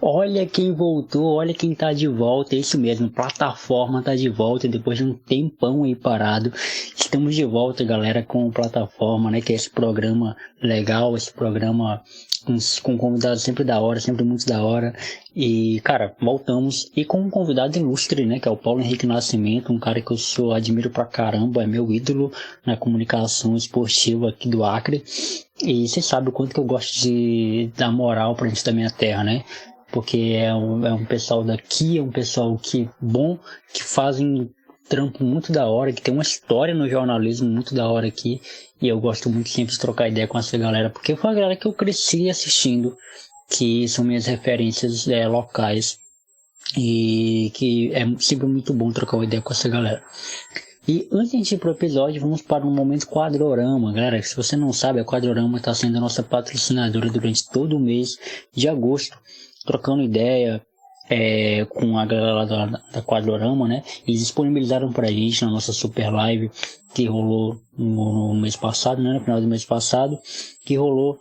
Olha quem voltou, olha quem tá de volta, é isso mesmo, plataforma tá de volta depois de um tempão aí parado. Estamos de volta, galera, com plataforma, né, que é esse programa legal, esse programa com convidados sempre da hora, sempre muito da hora. E, cara, voltamos e com um convidado ilustre, né, que é o Paulo Henrique Nascimento, um cara que eu admiro pra caramba, é meu ídolo na comunicação esportiva aqui do Acre. E você sabe o quanto que eu gosto de dar moral pra gente da minha terra, né? Porque é um pessoal daqui, é um pessoal que bom, que fazem trampo muito da hora, que tem uma história no jornalismo muito da hora aqui, e eu gosto muito sempre de trocar ideia com essa galera, porque foi a galera que eu cresci assistindo, que são minhas referências locais, e que é sempre muito bom trocar uma ideia com essa galera. E antes de a gente ir pro episódio, vamos para um momento Quadrorama. Galera, se você não sabe, a Quadrorama está sendo a nossa patrocinadora durante todo o mês de agosto, trocando ideia com a galera da Quadrorama, né? Eles disponibilizaram pra gente na nossa super live que rolou no mês passado, né? No final do mês passado, que rolou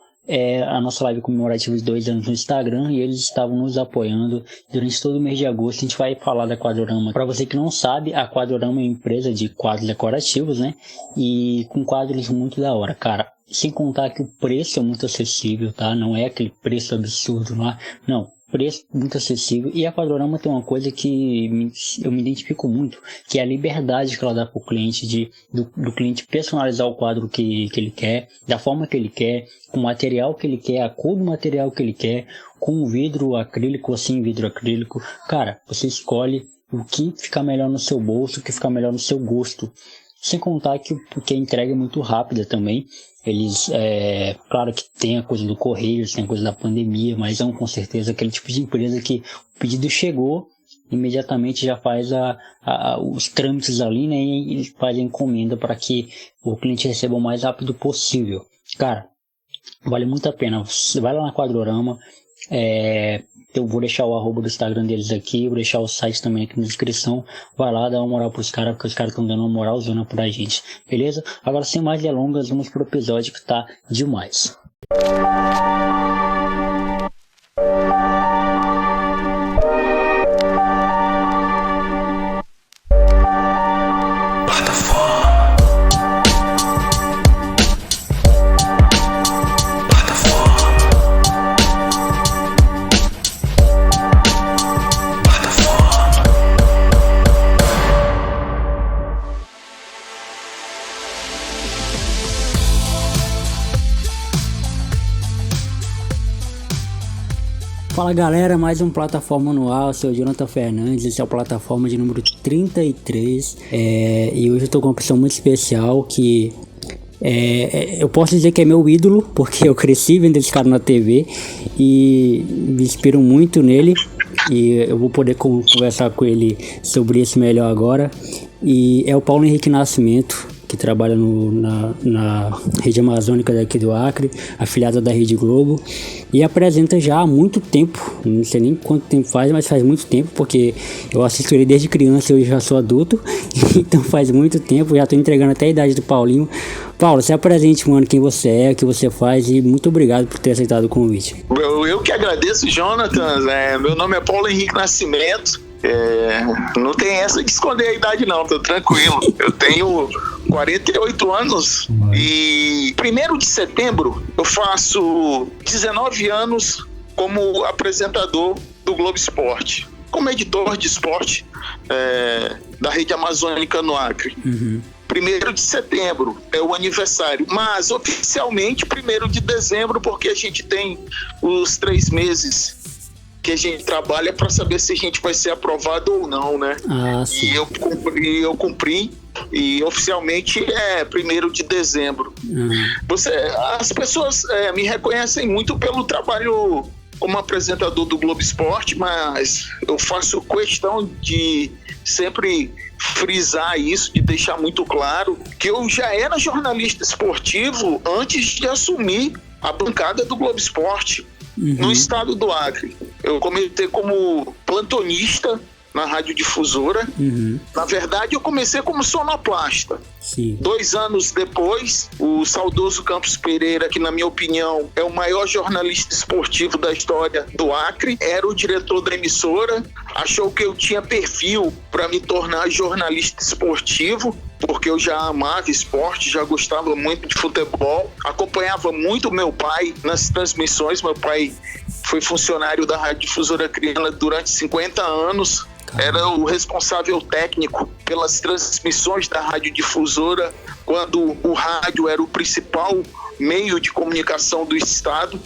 a nossa live comemorativa de 2 anos no Instagram, e eles estavam nos apoiando durante todo o mês de agosto. A gente vai falar da Quadrorama. Para você que não sabe, a Quadrorama é uma empresa de quadros decorativos, né? E com quadros muito da hora, cara. Sem contar que o preço é muito acessível, tá? Não é aquele preço absurdo lá, não. Preço muito acessível, e a Quadrorama tem uma coisa que eu me identifico muito, que é a liberdade que ela dá para o cliente do cliente personalizar o quadro que ele quer, da forma que ele quer, com o material que ele quer, a cor do material que ele quer, com o vidro acrílico ou sem vidro acrílico. Cara, você escolhe o que fica melhor no seu bolso, o que fica melhor no seu gosto. Sem contar que a entrega é muito rápida também. Eles, claro que tem a coisa do correio, tem a coisa da pandemia, mas são com certeza aquele tipo de empresa que o pedido chegou, imediatamente já faz os trâmites ali, né, e faz a encomenda para que o cliente receba o mais rápido possível. Cara, vale muito a pena. Você vai lá na Quadrorama, eu vou deixar o arroba do Instagram deles aqui, vou deixar o site também aqui na descrição. Vai lá, dá uma moral pros caras, porque os caras estão dando uma moralzona pra gente, beleza? Agora, sem mais delongas, vamos pro episódio que tá demais. Fala galera, mais um Plataforma no ar, eu sou o Jonathan Fernandes, esse é o Plataforma de número 33, e hoje eu tô com uma pessoa muito especial que eu posso dizer que é meu ídolo, porque eu cresci vendo esse cara na TV e me inspiro muito nele, e eu vou poder conversar com ele sobre isso melhor agora. E é o Paulo Henrique Nascimento, que trabalha na rede amazônica daqui do Acre, afiliada da Rede Globo, e apresenta já há muito tempo, não sei nem quanto tempo faz, mas faz muito tempo, porque eu assisto ele desde criança e hoje já sou adulto, então faz muito tempo, já tô entregando até a idade do Paulinho. Paulo, se apresente, mano, quem você é, o que você faz, e muito obrigado por ter aceitado o convite. Eu que agradeço, Jonathan. Meu nome é Paulo Henrique Nascimento. Não tem essa de esconder a idade não, tô tranquilo. Eu tenho 48 anos e 1º de setembro eu faço 19 anos como apresentador do Globo Esporte, como editor de esporte da Rede Amazônica no Acre. 1º de setembro é o aniversário, mas oficialmente 1º de dezembro, porque a gente tem os 3 meses que a gente trabalha para saber se a gente vai ser aprovado ou não, né? Sim. E eu cumpri, e oficialmente é 1º de dezembro. As pessoas me reconhecem muito pelo trabalho como apresentador do Globo Esporte, mas eu faço questão de sempre frisar isso, de deixar muito claro que eu já era jornalista esportivo antes de assumir a bancada do Globo Esporte. No estado do Acre. Eu comecei como plantonista na radiodifusora. Na verdade, eu comecei como sonoplasta. Sim. 2 anos depois, o saudoso Campos Pereira, que na minha opinião é o maior jornalista esportivo da história do Acre, era o diretor da emissora, achou que eu tinha perfil para me tornar jornalista esportivo, porque eu já amava esporte, já gostava muito de futebol, acompanhava muito meu pai nas transmissões. Meu pai foi funcionário da Radiodifusora Acreana durante 50 anos, era o responsável técnico pelas transmissões da radiodifusora, quando o rádio era o principal meio de comunicação do estado.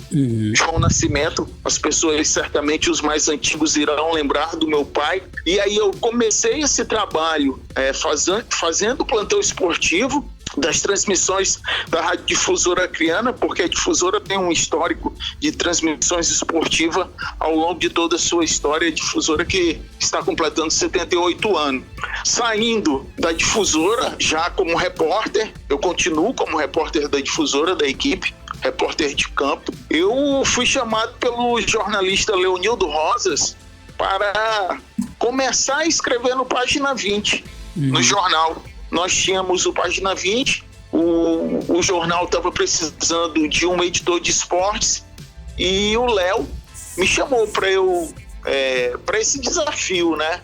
João Nascimento, as pessoas certamente, os mais antigos, irão lembrar do meu pai. E aí eu comecei esse trabalho fazendo plantão esportivo das transmissões da Radiodifusora Acreana, porque a difusora tem um histórico de transmissões esportivas ao longo de toda a sua história. A difusora que está completando 78 anos. Saindo da difusora, já como repórter, eu continuo como repórter da difusora, da equipe, repórter de campo. Eu fui chamado pelo jornalista Leonildo Rosas para começar a escrever no Página 20, no jornal. Nós tínhamos o Página 20, o jornal estava precisando de um editor de esportes e o Léo me chamou para esse desafio, né?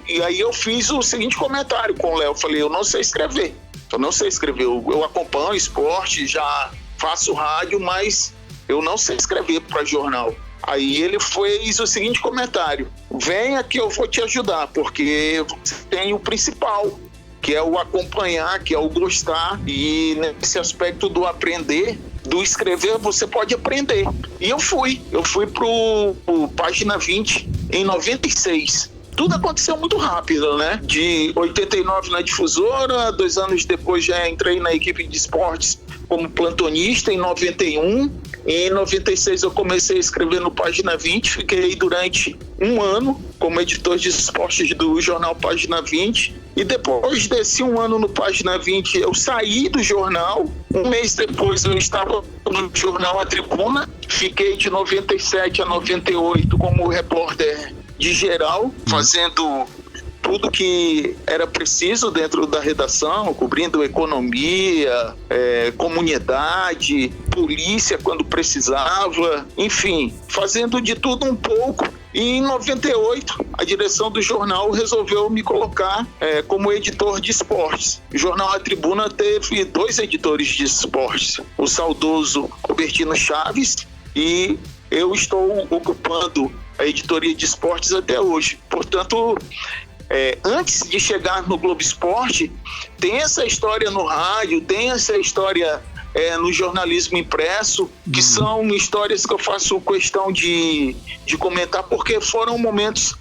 E aí eu fiz o seguinte comentário com o Léo, falei, eu não sei escrever, eu acompanho esporte, já faço rádio, mas eu não sei escrever para jornal. Aí ele fez o seguinte comentário, venha que eu vou te ajudar, porque você tem o principal, que é o acompanhar, que é o gostar, e nesse aspecto do aprender, do escrever, você pode aprender. E eu fui pro Página 20 em 96. Tudo aconteceu muito rápido, né? De 89 na difusora, 2 anos depois já entrei na equipe de esportes como plantonista em 91. Em 96 eu comecei a escrever no Página 20, fiquei durante 1 ano como editor de esportes do jornal Página 20. E depois desse 1 ano no Página 20, eu saí do jornal. 1 mês depois eu estava no jornal A Tribuna. Fiquei de 97 a 98 como repórter de geral, fazendo tudo que era preciso dentro da redação, cobrindo economia, comunidade, polícia quando precisava, enfim, fazendo de tudo um pouco. E em 98, a direção do jornal resolveu me colocar como editor de esportes. O jornal A Tribuna teve 2 editores de esportes, o saudoso Robertino Chaves, e eu estou ocupando a editoria de esportes até hoje. Portanto, antes de chegar no Globo Esporte, tem essa história no rádio, tem essa história no jornalismo impresso, que são histórias que eu faço questão de comentar, porque foram momentos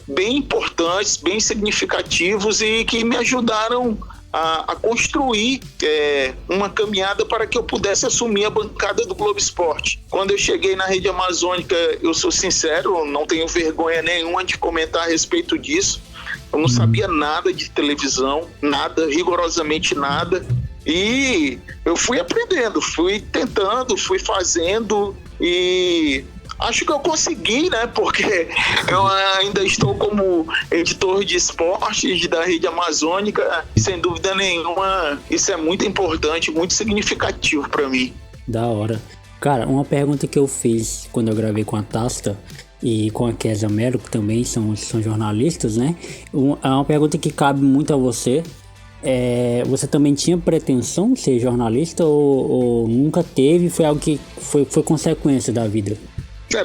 bem importantes, bem significativos e que me ajudaram a construir uma caminhada para que eu pudesse assumir a bancada do Globo Esporte. Quando eu cheguei na Rede Amazônica, eu sou sincero, não tenho vergonha nenhuma de comentar a respeito disso. Eu não sabia nada de televisão, nada, rigorosamente nada. E eu fui aprendendo, fui tentando, fui fazendo e acho que eu consegui, né? Porque eu ainda estou como editor de esportes da Rede Amazônica e, sem dúvida nenhuma, isso é muito importante, muito significativo para mim. Da hora. Cara, uma pergunta que eu fiz quando eu gravei com a Tasta e com a Kézia Mello, que também são jornalistas, né? É uma pergunta que cabe muito a você. Você também tinha pretensão de ser jornalista ou nunca teve? Foi algo que foi consequência da vida?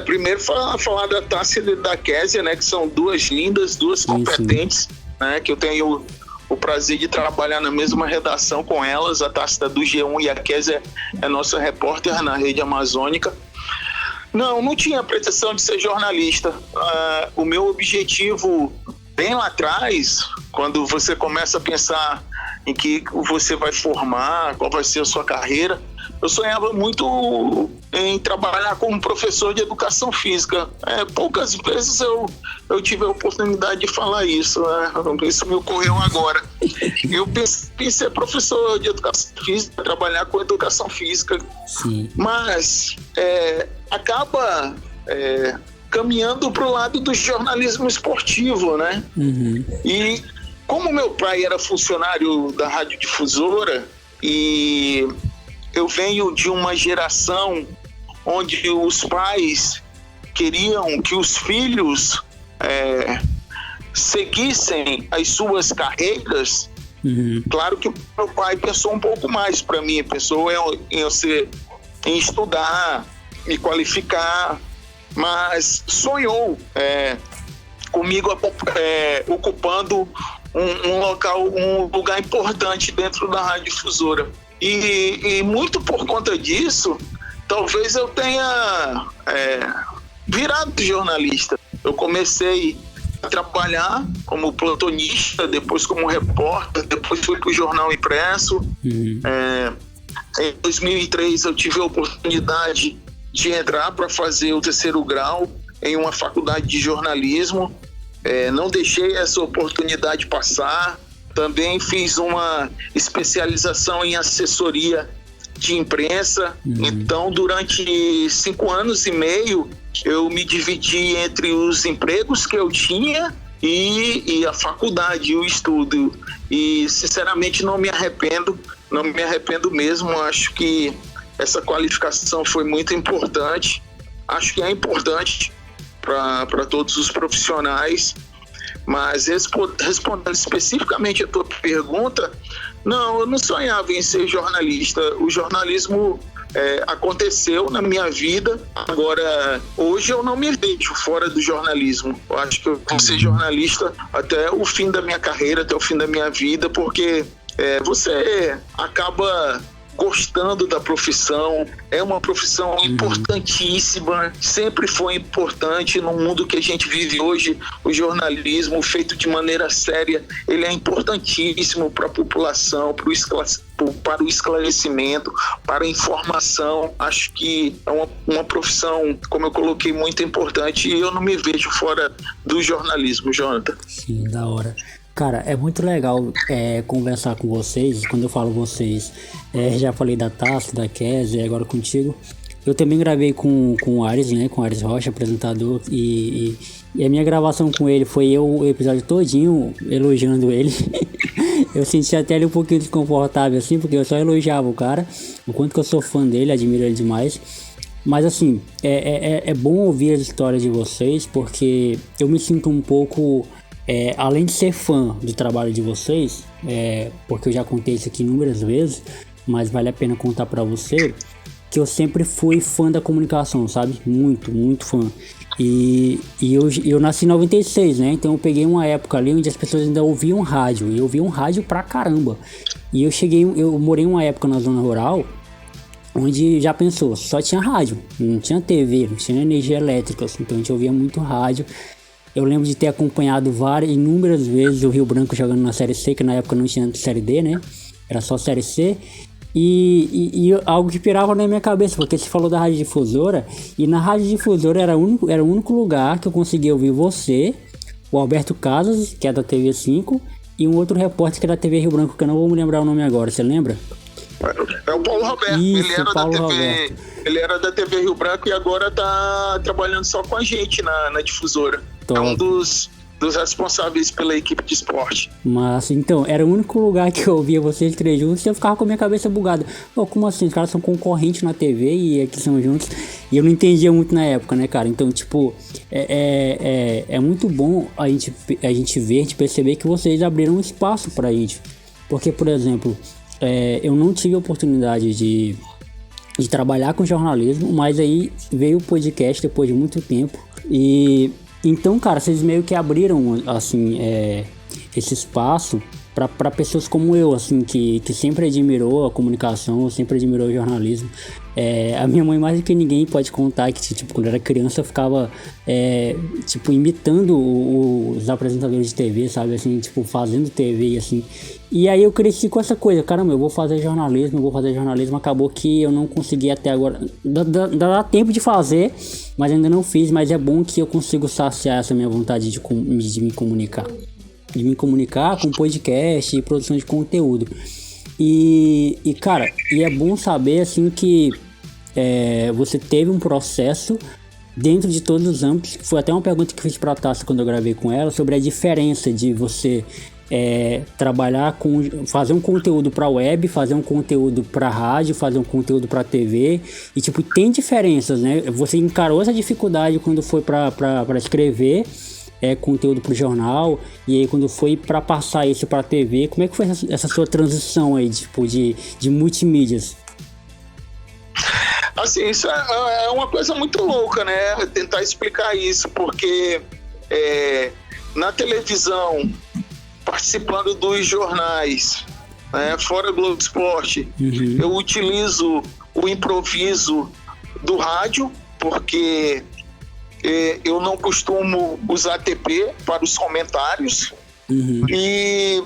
Primeiro falar da Tássia e da Kézia, né, que são 2 lindas, 2 competentes, né, que eu tenho o prazer de trabalhar na mesma redação com elas. A Tássia do G1 e a Kézia é nossa repórter na Rede Amazônica. Não tinha pretensão de ser jornalista. O meu objetivo, bem lá atrás, quando você começa a pensar em que você vai formar, qual vai ser a sua carreira, eu sonhava muito em trabalhar como professor de educação física. Poucas vezes eu tive a oportunidade de falar isso, né? Isso me ocorreu agora. Eu pensei em ser professor de educação física, trabalhar com educação física. Sim. Mas acaba caminhando para o lado do jornalismo esportivo, né? E como meu pai era funcionário da radiodifusora e eu venho de uma geração onde os pais queriam que os filhos seguissem as suas carreiras, claro que meu pai pensou um pouco mais para mim, pensou em estudar, me qualificar, mas sonhou comigo ocupando um lugar importante dentro da radiodifusora. E muito por conta disso, talvez eu tenha virado jornalista. Eu comecei a trabalhar como plantonista, depois como repórter, depois fui para o jornal impresso. Em 2003 eu tive a oportunidade de entrar para fazer o 3º grau em uma faculdade de jornalismo. Não deixei essa oportunidade passar. Também fiz uma especialização em assessoria de imprensa. Então, durante 5 anos e meio, eu me dividi entre os empregos que eu tinha e a faculdade, o estudo. E, sinceramente, não me arrependo mesmo. Acho que essa qualificação foi muito importante. Acho que é importante para todos os profissionais. Mas respondendo especificamente a tua pergunta, não, eu não sonhava em ser jornalista. O jornalismo aconteceu na minha vida. Agora, hoje eu não me vejo fora do jornalismo. Eu acho que eu vou ser jornalista até o fim da minha carreira, até o fim da minha vida, porque você acaba gostando da profissão. É uma profissão importantíssima, sempre foi importante no mundo que a gente vive hoje. O jornalismo feito de maneira séria, ele é importantíssimo para a população, para o esclarecimento, para a informação. Acho que é uma profissão, como eu coloquei, muito importante, e eu não me vejo fora do jornalismo, Jonathan. Sim, da hora. Cara, é muito legal conversar com vocês. Quando eu falo vocês, já falei da Tassi, da Kézia, agora contigo. Eu também gravei com o Ares, né? Com o Ares Rocha, apresentador. E a minha gravação com ele foi eu o episódio todinho elogiando ele. Eu senti até ele um pouquinho desconfortável assim, porque eu só elogiava o cara. O quanto que eu sou fã dele, admiro ele demais. Mas assim, é bom ouvir as histórias de vocês, porque eu me sinto um pouco... além de ser fã do trabalho de vocês, porque eu já contei isso aqui inúmeras vezes, mas vale a pena contar pra você, que eu sempre fui fã da comunicação, sabe? Muito, muito fã. E eu nasci em 96, né? Então eu peguei uma época ali onde as pessoas ainda ouviam rádio, e ouviam rádio pra caramba. E eu morei uma época na zona rural, onde, já pensou, só tinha rádio, não tinha TV, não tinha energia elétrica, assim, então a gente ouvia muito rádio. Eu lembro de ter acompanhado inúmeras vezes o Rio Branco jogando na Série C, que na época não tinha Série D, né? Era só Série C. E algo que pirava na minha cabeça, porque você falou da Rádio Difusora, e na Rádio Difusora era o único lugar que eu conseguia ouvir você, o Alberto Casas, que é da TV 5, e um outro repórter que é da TV Rio Branco, que eu não vou me lembrar o nome agora, você lembra? É o Paulo Roberto. Isso, ele era da TV Rio Branco e agora tá trabalhando só com a gente na difusora. Top. É um dos responsáveis pela equipe de esporte. Mas, então, era o único lugar que eu ouvia vocês três juntos e eu ficava com a minha cabeça bugada. Pô, como assim? Os caras são concorrentes na TV e aqui são juntos. E eu não entendia muito na época, né, cara? Então, tipo, é muito bom a gente ver, a gente perceber que vocês abriram um espaço pra gente. Porque, por exemplo, eu não tive a oportunidade de trabalhar com jornalismo, mas aí veio o podcast depois de muito tempo. E então, cara, vocês meio que abriram, assim, esse espaço para pessoas como eu, assim, que sempre admirou a comunicação, sempre admirou o jornalismo. A minha mãe, mais do que ninguém, pode contar que, tipo, quando eu era criança, eu ficava, tipo, imitando os apresentadores de TV, sabe, assim, tipo, fazendo TV, assim. E aí eu cresci com essa coisa, caramba, eu vou fazer jornalismo, acabou que eu não consegui até agora, dá tempo de fazer, mas ainda não fiz, mas é bom que eu consigo saciar essa minha vontade de me comunicar. De me comunicar com podcast e produção de conteúdo. E cara, é bom saber assim que você teve um processo dentro de todos os âmbitos, foi até uma pergunta que eu fiz pra Tássia quando eu gravei com ela, sobre a diferença de você trabalhar com, fazer um conteúdo para web, fazer um conteúdo para rádio, fazer um conteúdo para TV, e tipo, tem diferenças, né? Você encarou essa dificuldade quando foi para escrever conteúdo para o jornal, e aí quando foi para passar isso para TV, como é que foi essa sua transição aí, tipo, de multimídias? Assim, isso é uma coisa muito louca, né? Tentar explicar isso, porque na televisão, participando dos jornais, né, fora Globo Esporte, eu utilizo o improviso do rádio, porque eu não costumo usar TP para os comentários. E,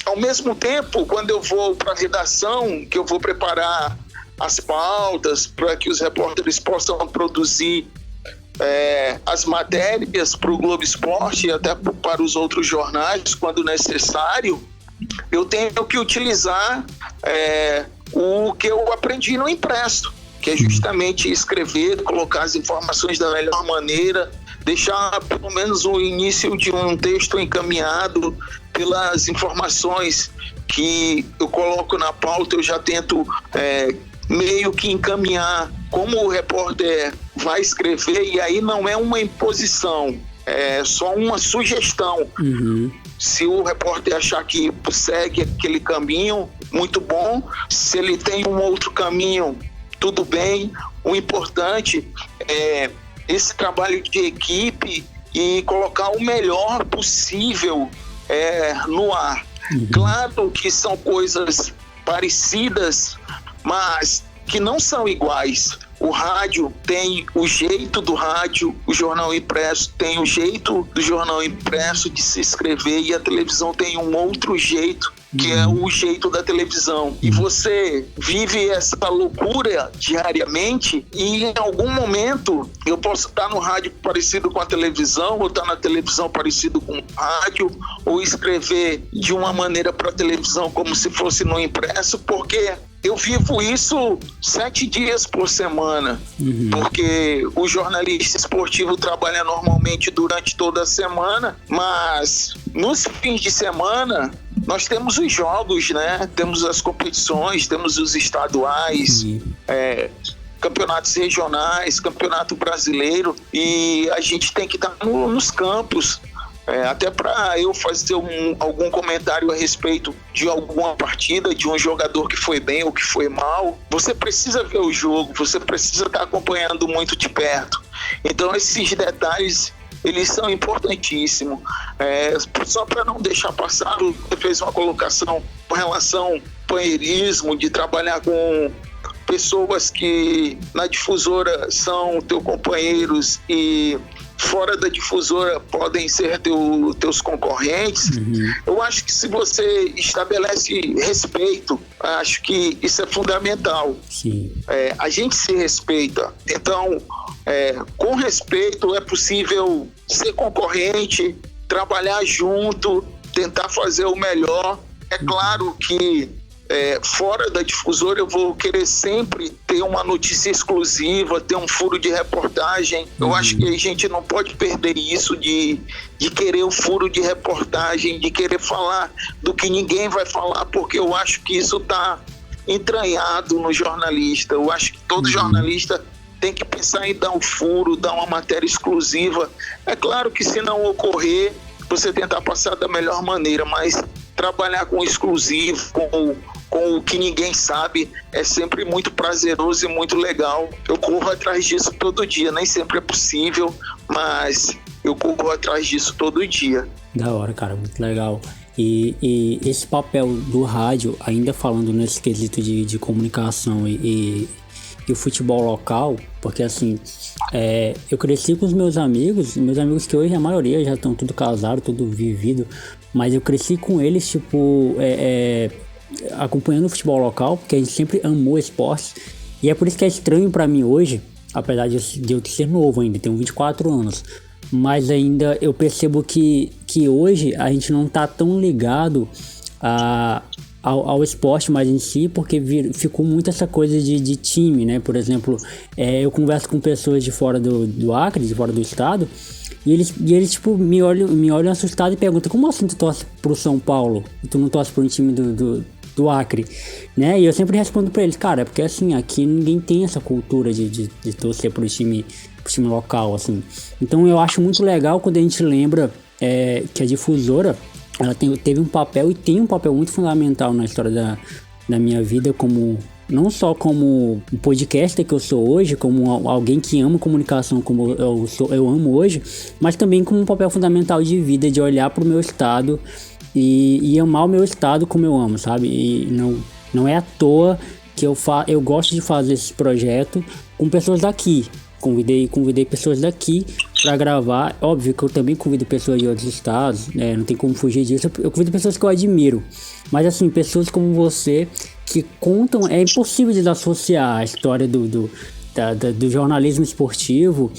ao mesmo tempo, quando eu vou para a redação, que eu vou preparar as pautas para que os repórteres possam produzir as matérias para o Globo Esporte e até para os outros jornais, quando necessário, eu tenho que utilizar o que eu aprendi no impresso, que é justamente escrever, colocar as informações da melhor maneira, deixar pelo menos o início de um texto encaminhado pelas informações que eu coloco na pauta. Eu já tento meio que encaminhar como o repórter vai escrever, e aí não é uma imposição, é só uma sugestão. Se o repórter achar que segue aquele caminho, muito bom. Se ele tem um outro caminho, tudo bem. O importante é esse trabalho de equipe e colocar o melhor possível no ar. Claro que são coisas parecidas, mas que não são iguais. O rádio tem o jeito do rádio, o jornal impresso tem o jeito do jornal impresso de se escrever, e a televisão tem um outro jeito, que é o jeito da televisão. E você vive essa loucura diariamente, e em algum momento eu posso estar no rádio parecido com a televisão, ou estar na televisão parecido com o rádio, ou escrever de uma maneira para a televisão como se fosse no impresso, porque eu vivo isso 7 dias por semana, porque o jornalista esportivo trabalha normalmente durante toda a semana, mas nos fins de semana nós temos os jogos, né? Temos as competições, temos os estaduais, campeonatos regionais, campeonato brasileiro, e a gente tem que estar nos campos. Até para eu fazer algum comentário a respeito de alguma partida, de um jogador que foi bem ou que foi mal, você precisa ver o jogo, você precisa estar acompanhando muito de perto. Então esses detalhes, eles são importantíssimos. Só para não deixar passar, você fez uma colocação com relação ao companheirismo, de trabalhar com pessoas que na difusora são teus companheiros e fora da difusora podem ser teus concorrentes. Eu acho que se você estabelece respeito, acho que isso é fundamental. A gente se respeita. Então, com respeito é possível ser concorrente, trabalhar junto, tentar fazer o melhor. É claro que fora da difusora eu vou querer sempre ter uma notícia exclusiva, ter um furo de reportagem. Eu acho que a gente não pode perder isso de querer o furo de reportagem, de querer falar do que ninguém vai falar, porque eu acho que isso está entranhado no jornalista. Eu acho que todo jornalista tem que pensar em dar um furo, dar uma matéria exclusiva. É claro que se não ocorrer, você tentar passar da melhor maneira, mas trabalhar com exclusivo, com o que ninguém sabe, é sempre muito prazeroso e muito legal. Eu corro atrás disso todo dia, nem sempre é possível, mas eu corro atrás disso todo dia. Da hora, cara, muito legal. E esse papel do rádio, ainda falando nesse quesito de comunicação e o futebol local, porque assim, eu cresci com os meus amigos que hoje a maioria já estão tudo casados, tudo vivido, mas eu cresci com eles, tipo, acompanhando o futebol local, porque a gente sempre amou esportes, e é por isso que é estranho pra mim hoje, apesar de eu ser novo ainda, tenho 24 anos, mas ainda eu percebo que hoje a gente não tá tão ligado ao esporte mais em si, porque ficou muito essa coisa de time, né? Por exemplo, eu converso com pessoas de fora do Acre, de fora do estado, e eles tipo, me olham assustado e perguntam: como assim tu torce pro São Paulo e tu não torce pro um time do Acre, né? E eu sempre respondo pra eles: cara, é porque assim, aqui ninguém tem essa cultura de torcer pro time local, assim. Então eu acho muito legal quando a gente lembra que a difusora, ela teve um papel e tem um papel muito fundamental na história da minha vida, como não só como um podcaster que eu sou hoje, como alguém que ama comunicação como eu amo hoje, mas também como um papel fundamental de vida, de olhar pro meu estado e amar o meu estado como eu amo, sabe? E não é à toa que eu gosto de fazer esse projeto com pessoas daqui. Convidei pessoas daqui para gravar. Óbvio que eu também convido pessoas de outros estados, não tem como fugir disso. Eu convido pessoas que eu admiro, mas assim, pessoas como você que contam. É impossível desassociar a história do jornalismo esportivo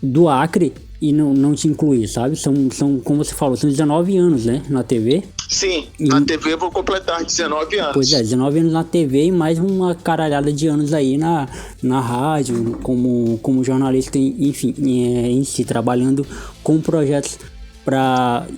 do Acre e não te incluir, sabe? São, como você falou, são 19 anos, né, na TV. Sim, na TV eu vou completar 19 anos. Pois é, 19 anos na TV e mais uma caralhada de anos aí na rádio, como jornalista, enfim, em si, trabalhando com projetos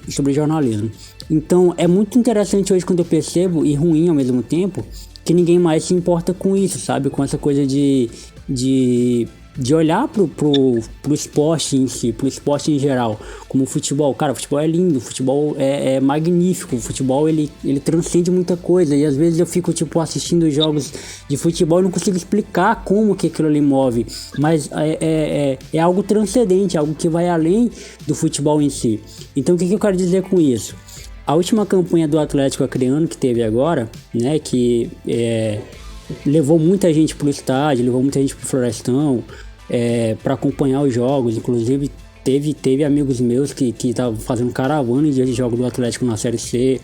sobre jornalismo. Então, é muito interessante hoje quando eu percebo, e ruim ao mesmo tempo, que ninguém mais se importa com isso, sabe? Com essa coisa de olhar pro esporte em si, pro esporte em geral, como o futebol. Cara, o futebol é lindo, o futebol é magnífico, o futebol ele transcende muita coisa, e às vezes eu fico tipo assistindo jogos de futebol e não consigo explicar como que aquilo ali move, mas é algo transcendente, algo que vai além do futebol em si. Então o que eu quero dizer com isso? A última campanha do Atlético Acreano que teve agora, né, que levou muita gente pro estádio, levou muita gente pro Florestão para acompanhar os jogos. Inclusive teve amigos meus que estavam fazendo caravana em dia de jogo do Atlético na Série C.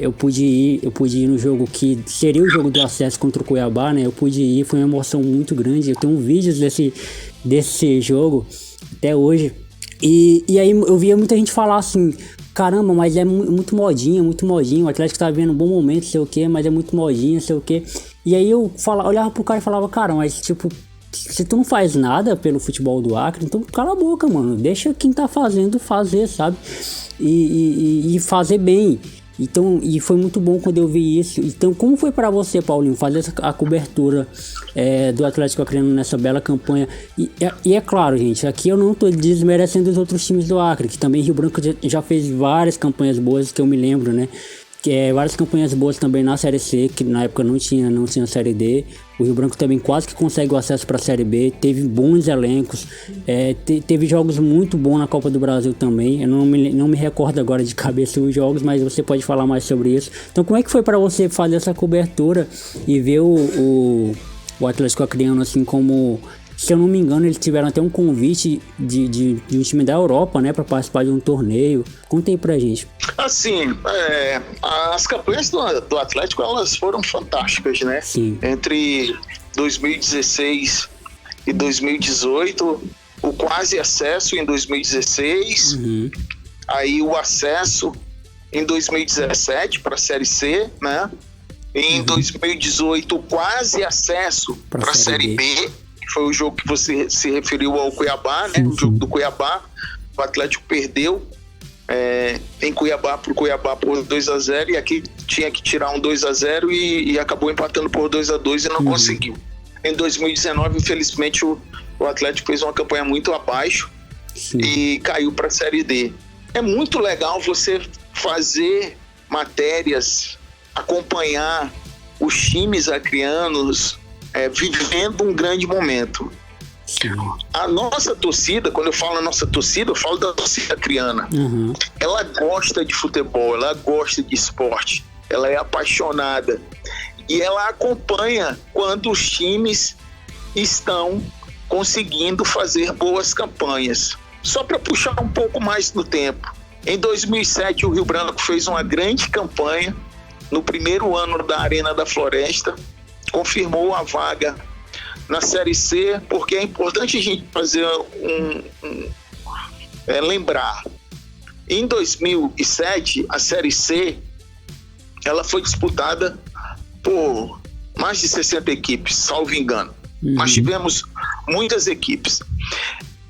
Eu pude ir no jogo que seria o jogo do acesso contra o Cuiabá, né? Eu pude ir, foi uma emoção muito grande. Eu tenho vídeos desse jogo até hoje. E aí eu via muita gente falar assim: caramba, mas é muito modinha, o Atlético tá vendo um bom momento, sei o que, mas é muito modinha, sei o que. E aí eu olhava pro cara e falava: cara, mas tipo, se tu não faz nada pelo futebol do Acre, então cala a boca, mano, deixa quem tá fazendo fazer, sabe? E fazer bem. Então, e foi muito bom quando eu vi isso. Então, como foi pra você, Paulinho, fazer a cobertura do Atlético Acreano nessa bela campanha? E é claro, gente, aqui eu não tô desmerecendo os outros times do Acre, que também Rio Branco já fez várias campanhas boas, que eu me lembro, né? Várias campanhas boas também na Série C, que na época não tinha Série D. O Rio Branco também quase que consegue o acesso para a Série B, teve bons elencos, teve jogos muito bons na Copa do Brasil também. Eu não me recordo agora de cabeça os jogos, mas você pode falar mais sobre isso. Então, como é que foi para você fazer essa cobertura e ver o Atlético Acreano, assim, como... Se eu não me engano, eles tiveram até um convite de um time da Europa, né, para participar de um torneio. Conta aí pra gente. Assim, as campanhas do Atlético, elas foram fantásticas, né? Sim. Entre 2016 e 2018, o quase acesso em 2016, aí o acesso em 2017 para a Série C, né? E em 2018, o quase acesso para a Série B. Foi o jogo que você se referiu ao Cuiabá, né? Sim. O jogo do Cuiabá. O Atlético perdeu em Cuiabá por 2-0, e aqui tinha que tirar um 2-0 e acabou empatando por 2-2 e não conseguiu. Em 2019, infelizmente, o Atlético fez uma campanha muito abaixo. Sim. E caiu para a Série D. É muito legal você fazer matérias, acompanhar os times acreanos vivendo um grande momento. Sim. A nossa torcida, quando eu falo a nossa torcida, eu falo da torcida acreana. Ela gosta de futebol, ela gosta de esporte, ela é apaixonada e ela acompanha quando os times estão conseguindo fazer boas campanhas. Só para puxar um pouco mais no tempo, em 2007 o Rio Branco fez uma grande campanha no primeiro ano da Arena da Floresta, confirmou a vaga na Série C, porque é importante a gente fazer lembrar. Em 2007, a Série C ela foi disputada por mais de 60 equipes, salvo engano. Mas tivemos muitas equipes.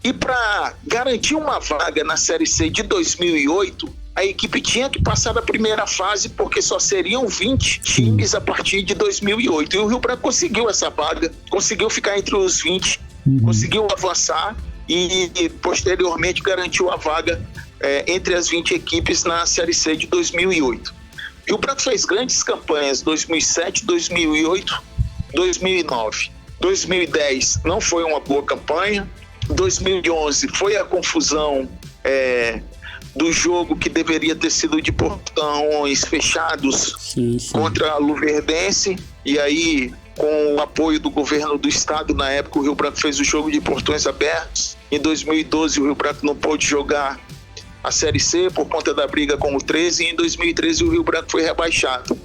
E para garantir uma vaga na Série C de 2008, a equipe tinha que passar da primeira fase, porque só seriam 20 times a partir de 2008. E o Rio Branco conseguiu essa vaga, conseguiu ficar entre os 20, conseguiu avançar e posteriormente garantiu a vaga entre as 20 equipes na Série C de 2008. E o Branco fez grandes campanhas 2007, 2008, 2009. 2010 não foi uma boa campanha. 2011 foi a confusão do jogo que deveria ter sido de portões fechados contra a Luverdense. E aí, com o apoio do governo do estado, na época o Rio Branco fez o jogo de portões abertos. Em 2012 o Rio Branco não pôde jogar a Série C por conta da briga com o 13, e em 2013 o Rio Branco foi rebaixado.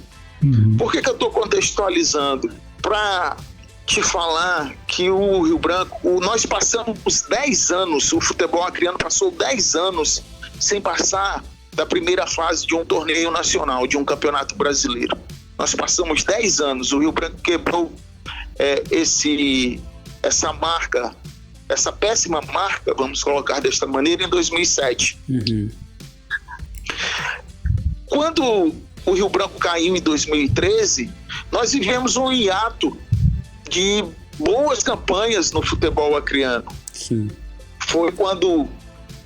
Por que eu estou contextualizando? Para te falar que o Rio Branco, nós passamos 10 anos, o futebol acreano passou 10 anos sem passar da primeira fase de um torneio nacional, de um campeonato brasileiro. Nós passamos 10 anos, o Rio Branco quebrou essa marca, essa péssima marca, vamos colocar desta maneira, em 2007. Quando o Rio Branco caiu em 2013, nós vivemos um hiato de boas campanhas no futebol acreano. Foi quando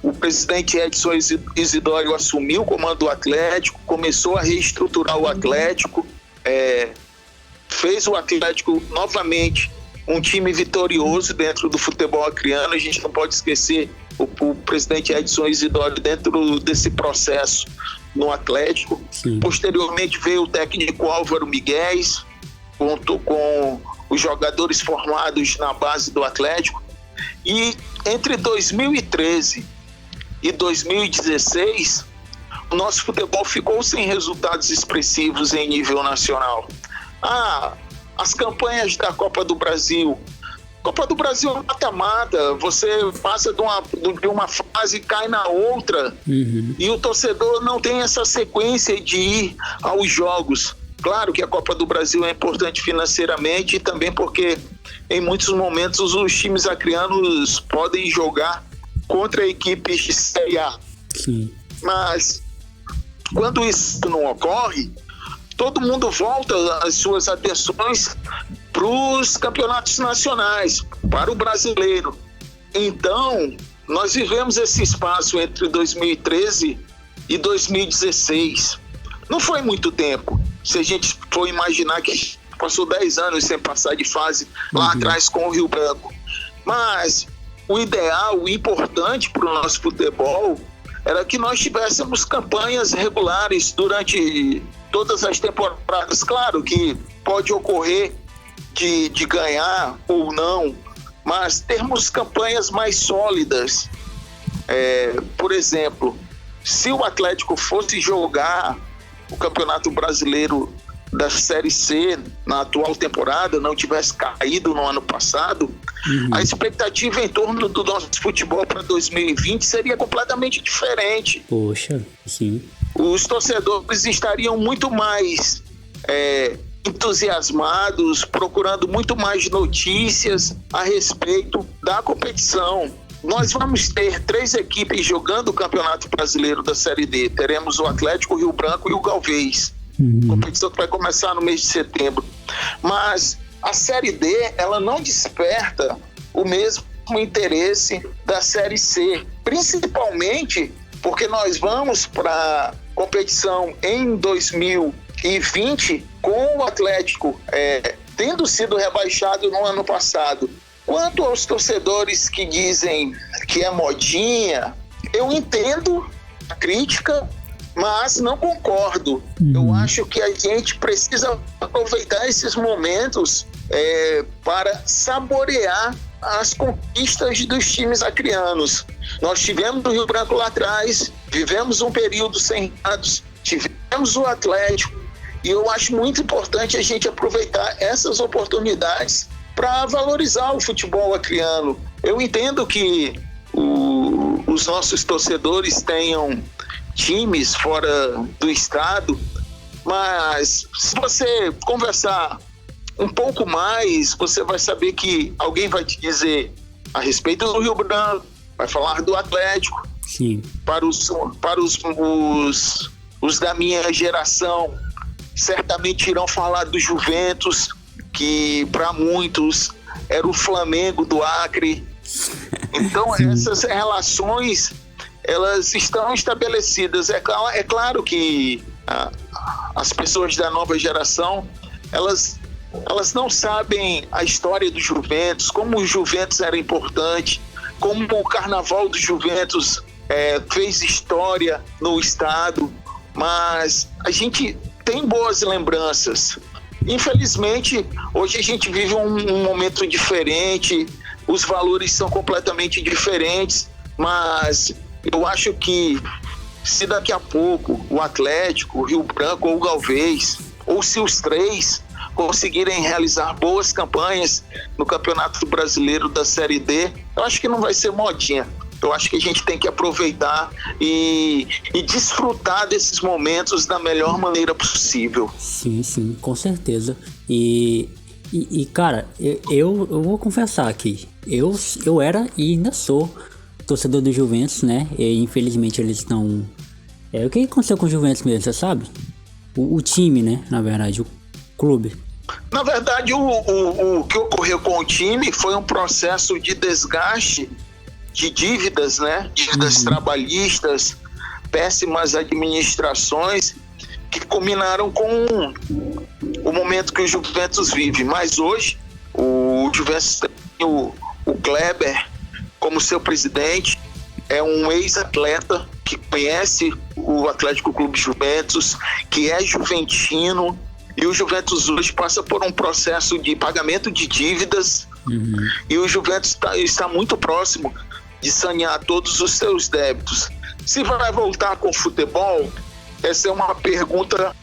o presidente Edson Isidório assumiu o comando do Atlético, começou a reestruturar o Atlético, fez o Atlético novamente um time vitorioso dentro do futebol acreano. A gente não pode esquecer o presidente Edson Isidório dentro desse processo no Atlético. Posteriormente veio o técnico Álvaro Miguéis, junto com os jogadores formados na base do Atlético. E entre 2013 e 2016, o nosso futebol ficou sem resultados expressivos em nível nacional. As campanhas da Copa do Brasil. Copa do Brasil é mata-mata, você passa de uma fase e cai na outra, e o torcedor não tem essa sequência de ir aos jogos. Claro que a Copa do Brasil é importante financeiramente e também porque em muitos momentos os times acreanos podem jogar contra equipes de Série A. Mas quando isso não ocorre, todo mundo volta as suas atenções para os campeonatos nacionais, para o brasileiro. Então, nós vivemos esse espaço entre 2013 e 2016. Não foi muito tempo. Se a gente for imaginar que passou 10 anos sem passar de fase lá atrás com o Rio Branco. Mas o ideal, o importante para o nosso futebol era que nós tivéssemos campanhas regulares durante todas as temporadas. Claro que pode ocorrer de ganhar ou não, mas termos campanhas mais sólidas. Por exemplo, se o Atlético fosse jogar o Campeonato Brasileiro da Série C na atual temporada, não tivesse caído no ano passado, a expectativa em torno do nosso futebol para 2020 seria completamente diferente. Poxa, sim. Os torcedores estariam muito mais entusiasmados, procurando muito mais notícias a respeito da competição. Nós vamos ter 3 equipes jogando o Campeonato Brasileiro da Série D. Teremos o Atlético, o Rio Branco e o Galvez. Competição que vai começar no mês de setembro. Mas a Série D, ela não desperta o mesmo interesse da Série C, principalmente porque nós vamos para competição em 2020 com o Atlético tendo sido rebaixado no ano passado. Quanto aos torcedores que dizem que é modinha, eu entendo a crítica, mas não concordo. Eu acho que a gente precisa aproveitar esses momentos para saborear as conquistas dos times acreanos. Nós tivemos o Rio Branco lá atrás, vivemos um período sem dados, tivemos o Atlético, e eu acho muito importante a gente aproveitar essas oportunidades para valorizar o futebol acreano. Eu entendo que os nossos torcedores tenham times fora do estado, Mas se você conversar um pouco mais, você vai saber que alguém vai te dizer a respeito do Rio Branco, vai falar do Atlético. Sim. Para os da minha geração, certamente irão falar do Juventus, que para muitos era o Flamengo do Acre. Então essas relações, elas estão estabelecidas. É claro que as pessoas da nova geração, elas não sabem a história do Juventus, como o Juventus era importante, como o Carnaval do Juventus fez história no estado, mas a gente tem boas lembranças. Infelizmente, hoje a gente vive um momento diferente, os valores são completamente diferentes, mas eu acho que se daqui a pouco o Atlético, o Rio Branco ou o Galvez, ou se os três conseguirem realizar boas campanhas no Campeonato Brasileiro da Série D, eu acho que não vai ser modinha. Eu acho que a gente tem que aproveitar e desfrutar desses momentos da melhor maneira possível. Sim, com certeza. E cara, eu vou confessar aqui, eu era e ainda sou torcedor do Juventus, né? E infelizmente eles estão... o que aconteceu com o Juventus mesmo, você sabe? O time, né? Na verdade, o clube. Na verdade, o que ocorreu com o time foi um processo de desgaste de dívidas, né? Dívidas trabalhistas, péssimas administrações, que culminaram com o momento que o Juventus vive. Mas hoje, o Juventus tem o Kleber como seu presidente, é um ex-atleta que conhece o Atlético Clube Juventus, que é juventino, e o Juventus hoje passa por um processo de pagamento de dívidas, e o Juventus está muito próximo de sanear todos os seus débitos. Se vai voltar com o futebol, essa é uma pergunta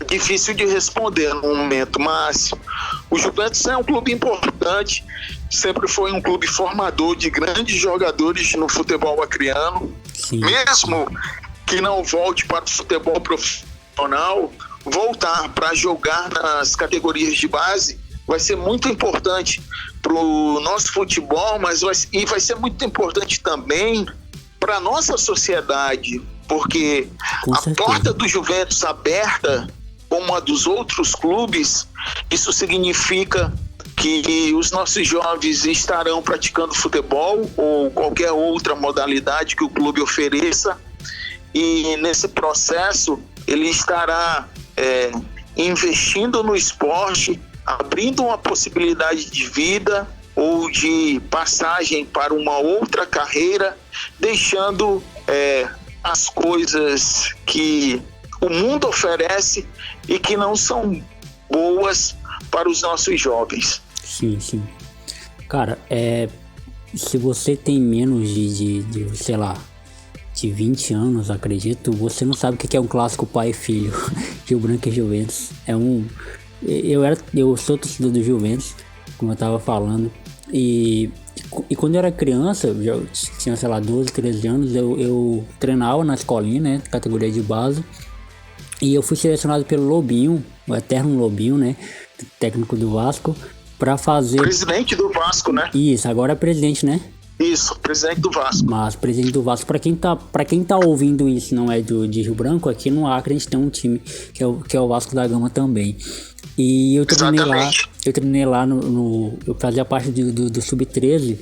difícil de responder no momento, mas o Juventus é um clube importante, sempre foi um clube formador de grandes jogadores no futebol acreano. Sim. Mesmo que não volte para o futebol profissional, voltar para jogar nas categorias de base vai ser muito importante para o nosso futebol, mas vai ser muito importante também para a nossa sociedade, porque a porta do Juventus aberta como a dos outros clubes, isso significa que os nossos jovens estarão praticando futebol ou qualquer outra modalidade que o clube ofereça, e nesse processo ele estará investindo no esporte, abrindo uma possibilidade de vida ou de passagem para uma outra carreira, deixando as coisas que o mundo oferece e que não são boas para os nossos jovens. Sim. Cara, se você tem menos de sei lá, de 20 anos, acredito, você não sabe o que é um clássico pai e filho. Rio Branco e Juventus. Eu sou torcedor do Juventus, como eu tava falando, e quando eu era criança, eu tinha, sei lá, 12, 13 anos, eu treinava na escolinha, né, categoria de base, e eu fui selecionado pelo Lobinho, o eterno Lobinho, né, técnico do Vasco, pra fazer... Presidente do Vasco, né? Isso, agora é presidente, né? Isso, presidente do Vasco. Mas presidente do Vasco, pra quem tá ouvindo isso, não é de Rio Branco, aqui no Acre a gente tem um time que é o Vasco da Gama também. E eu treinei lá eu fazia parte do Sub-13,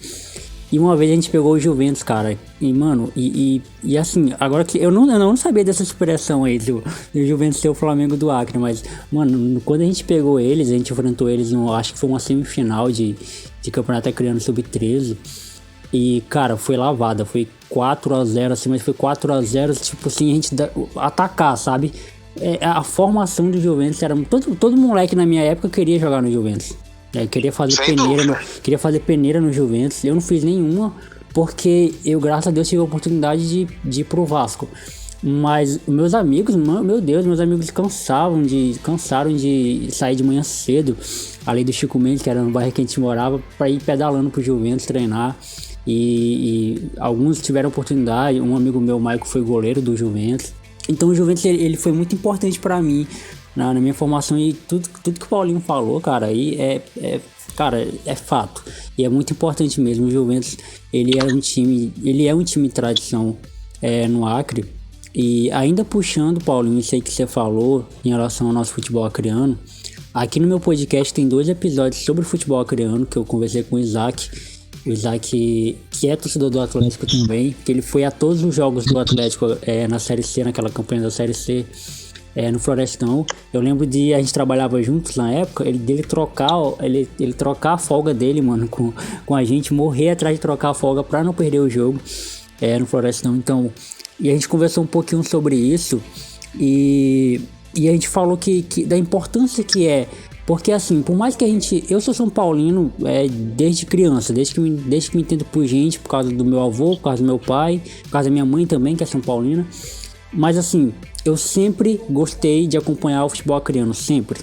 e uma vez a gente pegou o Juventus, cara, e mano, e assim, agora que eu não sabia dessa expressão aí do Juventus ser o Flamengo do Acre, mas mano, quando a gente pegou eles, a gente enfrentou eles acho que foi uma semifinal de campeonato acreano Sub-13, e cara, foi lavada, foi 4-0 assim, mas foi 4-0, tipo assim, a gente atacar, sabe? A formação do Juventus era... Todo moleque na minha época queria jogar no Juventus. Queria fazer peneira no Juventus. Eu não fiz nenhuma, porque eu, graças a Deus, tive a oportunidade de ir pro Vasco. Mas meus amigos, meu Deus, meus amigos cansaram de sair de manhã cedo, ali do Chico Mendes, que era no bairro que a gente morava, pra ir pedalando pro Juventus treinar. E alguns tiveram oportunidade. Um amigo meu, Maico, foi goleiro do Juventus. Então o Juventus ele foi muito importante para mim, na minha formação, e tudo que o Paulinho falou, cara, aí cara, é fato. E é muito importante mesmo. O Juventus, ele é um time de tradição no Acre. E ainda puxando, Paulinho, isso aí que você falou em relação ao nosso futebol acreano, aqui no meu podcast tem 2 episódios sobre futebol acreano que eu conversei com o Isaac, que é torcedor do Atlético também, que ele foi a todos os jogos do Atlético na Série C, naquela campanha da Série C, no Florestão. Eu lembro de a gente trabalhava juntos na época, ele trocar a folga dele, mano, com a gente, morrer atrás de trocar a folga pra não perder o jogo no Florestão. Então, e a gente conversou um pouquinho sobre isso e a gente falou que da importância que é, porque assim, por mais que eu sou São Paulino desde criança, desde que me entendo por gente, por causa do meu avô, por causa do meu pai, por causa da minha mãe também, que é São Paulina, mas assim, eu sempre gostei de acompanhar o futebol acreano, sempre.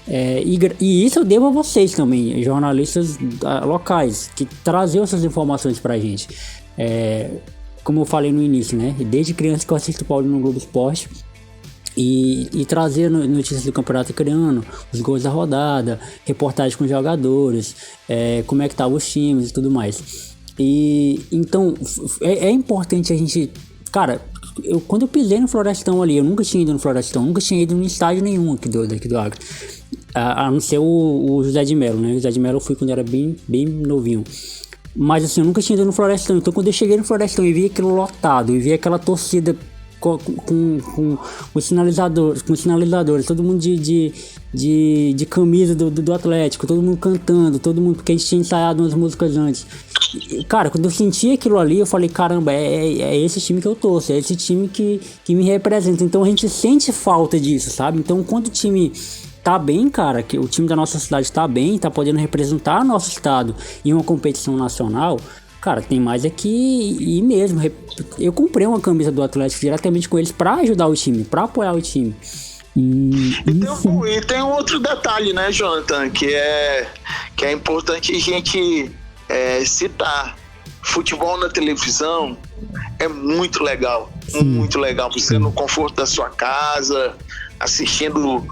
E isso eu devo a vocês também, jornalistas locais, que traziam essas informações pra gente. Como eu falei no início, né? Desde criança que eu assisto o Paulinho no Globo Esporte e trazer notícias do campeonato acreano, os gols da rodada, reportagem com os jogadores, como é que estavam os times e tudo mais. E então é importante a gente, cara, quando eu pisei no Florestão ali, eu nunca tinha ido no Florestão, nunca tinha ido em estádio nenhum aqui do Acre, a não ser o José de Melo, né? O José de Melo eu fui quando era bem novinho. Mas assim, eu nunca tinha ido no Florestão. Então quando eu cheguei no Florestão e vi aquilo lotado, e vi aquela torcida com sinalizadores, todo mundo de camisa do Atlético, todo mundo cantando, todo mundo, porque a gente tinha ensaiado umas músicas antes. E, cara, quando eu senti aquilo ali, eu falei, caramba, é esse time que eu torço, é esse time que me representa. Então a gente sente falta disso, sabe? Então quando o time tá bem, cara, que o time da nossa cidade tá bem, tá podendo representar nosso estado em uma competição nacional, cara, tem mais aqui e mesmo. Eu comprei uma camisa do Atlético diretamente com eles pra ajudar o time, pra apoiar o time. E tem um outro detalhe, né, Jonathan, que é importante a gente citar. Futebol na televisão é muito legal, muito legal. Você no conforto da sua casa, assistindo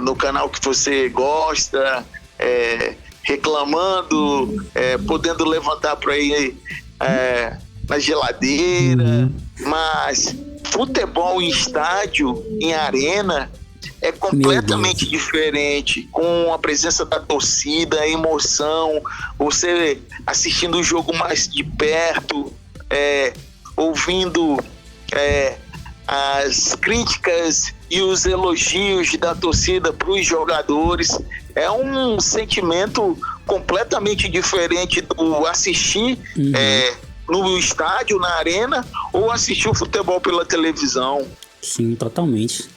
no canal que você gosta, reclamando, podendo levantar para ir na geladeira, mas futebol em estádio, em arena, é completamente diferente, com a presença da torcida, a emoção, você assistindo o jogo mais de perto, ouvindo as críticas e os elogios da torcida para os jogadores. É um sentimento completamente diferente do assistir no estádio, na arena, ou assistir o futebol pela televisão. Sim, totalmente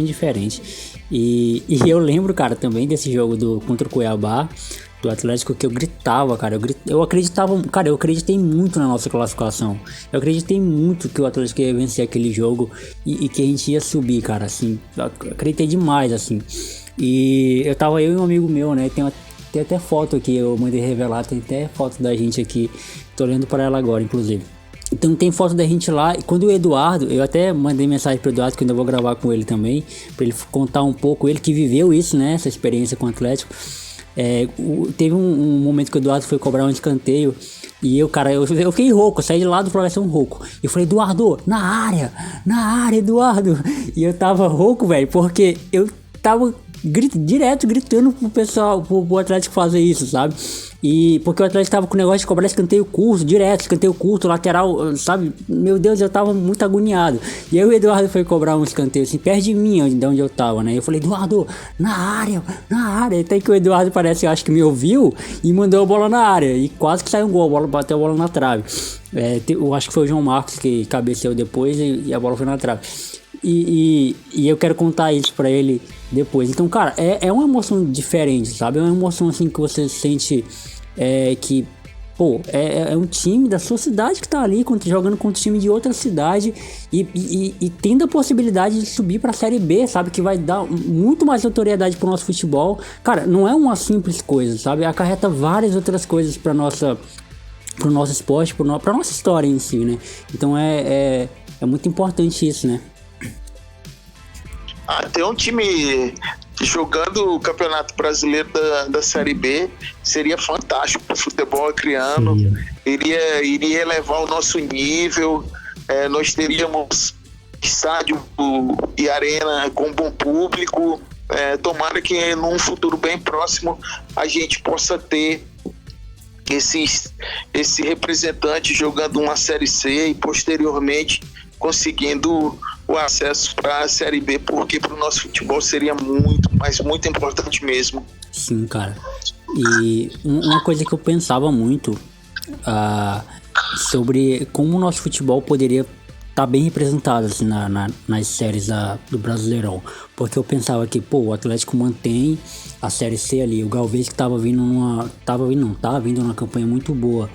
diferente. E eu lembro, cara, também desse jogo contra o Cuiabá, do Atlético, que eu gritava, cara. Eu acreditei muito na nossa classificação. Eu acreditei muito que o Atlético ia vencer aquele jogo e que a gente ia subir, cara, assim. Eu acreditei demais, assim. E eu e um amigo meu, né? Tem até foto aqui, eu mandei revelar, tem até foto da gente aqui. Tô olhando para ela agora, inclusive. Então tem foto da gente lá, e quando o Eduardo, eu até mandei mensagem pro Eduardo, que eu ainda vou gravar com ele também, pra ele contar um pouco, ele que viveu isso, né, essa experiência com o Atlético. Teve um momento que o Eduardo foi cobrar um escanteio, e eu fiquei rouco, eu saí de lá do Florestão rouco. Eu falei, Eduardo, na área, Eduardo. E eu tava rouco, velho, porque eu tava direto gritando pro pessoal, pro Atlético fazer isso, sabe? E porque o Atlético tava com o negócio de cobrar escanteio curto, lateral, sabe? Meu Deus, eu tava muito agoniado. E aí o Eduardo foi cobrar um escanteio assim, perto de mim, de onde eu tava, né? Eu falei, Eduardo, na área. Até que o Eduardo parece, eu acho que me ouviu e mandou a bola na área. E quase que saiu um gol, bateu a bola na trave. Eu acho que foi o João Marcos que cabeceou depois e a bola foi na trave. E eu quero contar isso pra ele depois. Então, cara, é uma emoção diferente, sabe? É uma emoção assim que você sente que, pô, é um time da sua cidade que tá ali jogando contra um time de outra cidade e tendo a possibilidade de subir pra Série B, sabe? Que vai dar muito mais notoriedade pro nosso futebol. Cara, não é uma simples coisa, sabe? Acarreta várias outras coisas pro nosso esporte, pra nossa história em si, né? Então é muito importante isso, né? Ter um time jogando o Campeonato Brasileiro da Série B seria fantástico para o futebol acreano. Iria elevar o nosso nível. Nós teríamos estádio e arena com bom público. Tomara que num futuro bem próximo a gente possa ter esse representante jogando uma Série C e posteriormente conseguindo o acesso para a Série B, porque para o nosso futebol seria muito, mas muito importante mesmo. Sim, cara. E uma coisa que eu pensava muito sobre como o nosso futebol poderia estar bem representado assim, nas séries do Brasileirão. Porque eu pensava que, o Atlético mantém a Série C ali, o Galvez que tava vindo numa campanha muito boa.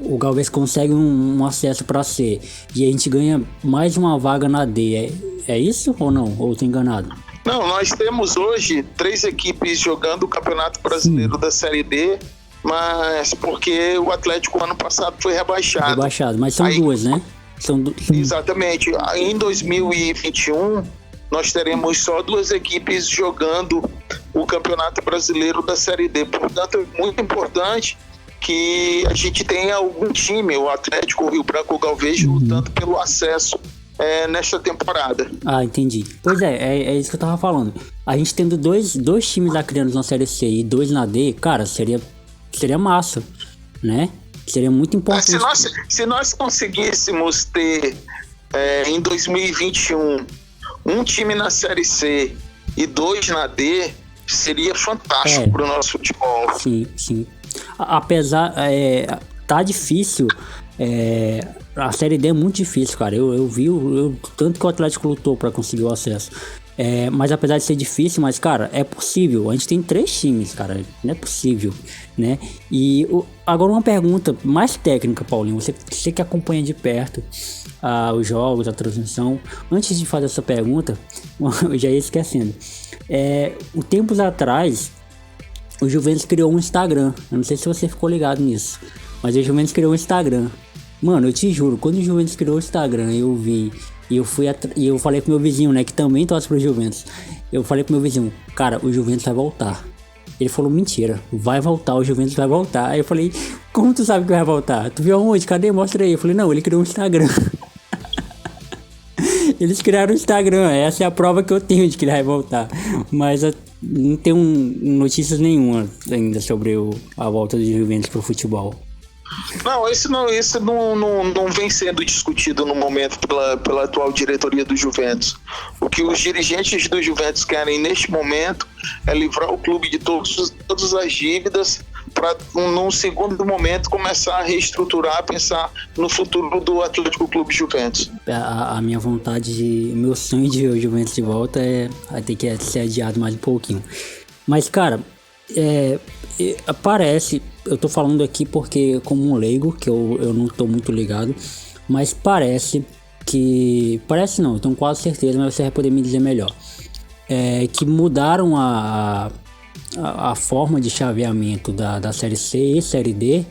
O Galvez consegue um acesso para C e a gente ganha mais uma vaga na D. É isso ou não? Ou eu tô enganado? Não, nós temos hoje 3 equipes jogando o Campeonato Brasileiro da Série D, mas porque o Atlético ano passado foi rebaixado. Mas são duas, né? Exatamente. Em 2021 nós teremos só 2 equipes jogando o Campeonato Brasileiro da Série D. Portanto, é muito importante que a gente tenha algum time, o Atlético, o Rio Branco, o Galvez, lutando pelo acesso nesta temporada. Entendi. Pois é isso que eu tava falando. A gente tendo dois times acreanos na Série C e 2 na D, cara, seria massa, né? Seria muito importante. Se nós conseguíssemos ter em 2021 um time na Série C e 2 na D, seria fantástico para o nosso futebol. Sim. Apesar, tá difícil, a Série D é muito difícil, cara. Eu vi tanto que o Atlético lutou para conseguir o acesso. Mas apesar de ser difícil, mas, cara, é possível. A gente tem 3 times, cara. Não é possível, né? E agora uma pergunta mais técnica, Paulinho. Você que acompanha de perto os jogos, a transmissão. Antes de fazer essa pergunta, eu já ia esquecendo. Tempos atrás, o Juventus criou um Instagram. Eu não sei se você ficou ligado nisso, mas o Juventus criou um Instagram. Mano, eu te juro, quando o Juventus criou o Instagram, eu vi... E eu falei pro meu vizinho, né, que também torce pro Juventus. Eu falei pro meu vizinho, cara, o Juventus vai voltar. Ele falou, mentira, vai voltar, o Juventus vai voltar. Aí eu falei, como tu sabe que vai voltar? Tu viu aonde? Cadê? Mostra aí. Eu falei, não, ele criou um Instagram. Eles criaram um Instagram, essa é a prova que eu tenho de que ele vai voltar. Mas não tenho notícias nenhuma ainda sobre a volta do Juventus pro futebol. Não, isso não vem sendo discutido no momento pela atual diretoria do Juventus. O que os dirigentes do Juventus querem neste momento é livrar o clube de todas as dívidas para, num segundo momento, começar a reestruturar, pensar no futuro do Atlético Clube Juventus. A minha vontade, meu sonho de ver o Juventus de volta vai ter que ser adiado mais um pouquinho. Mas, cara, parece... Eu tô falando aqui porque, como um leigo, que eu não tô muito ligado, mas parece não, eu tenho quase certeza, mas você vai poder me dizer melhor. Que mudaram a forma de chaveamento da Série C e Série D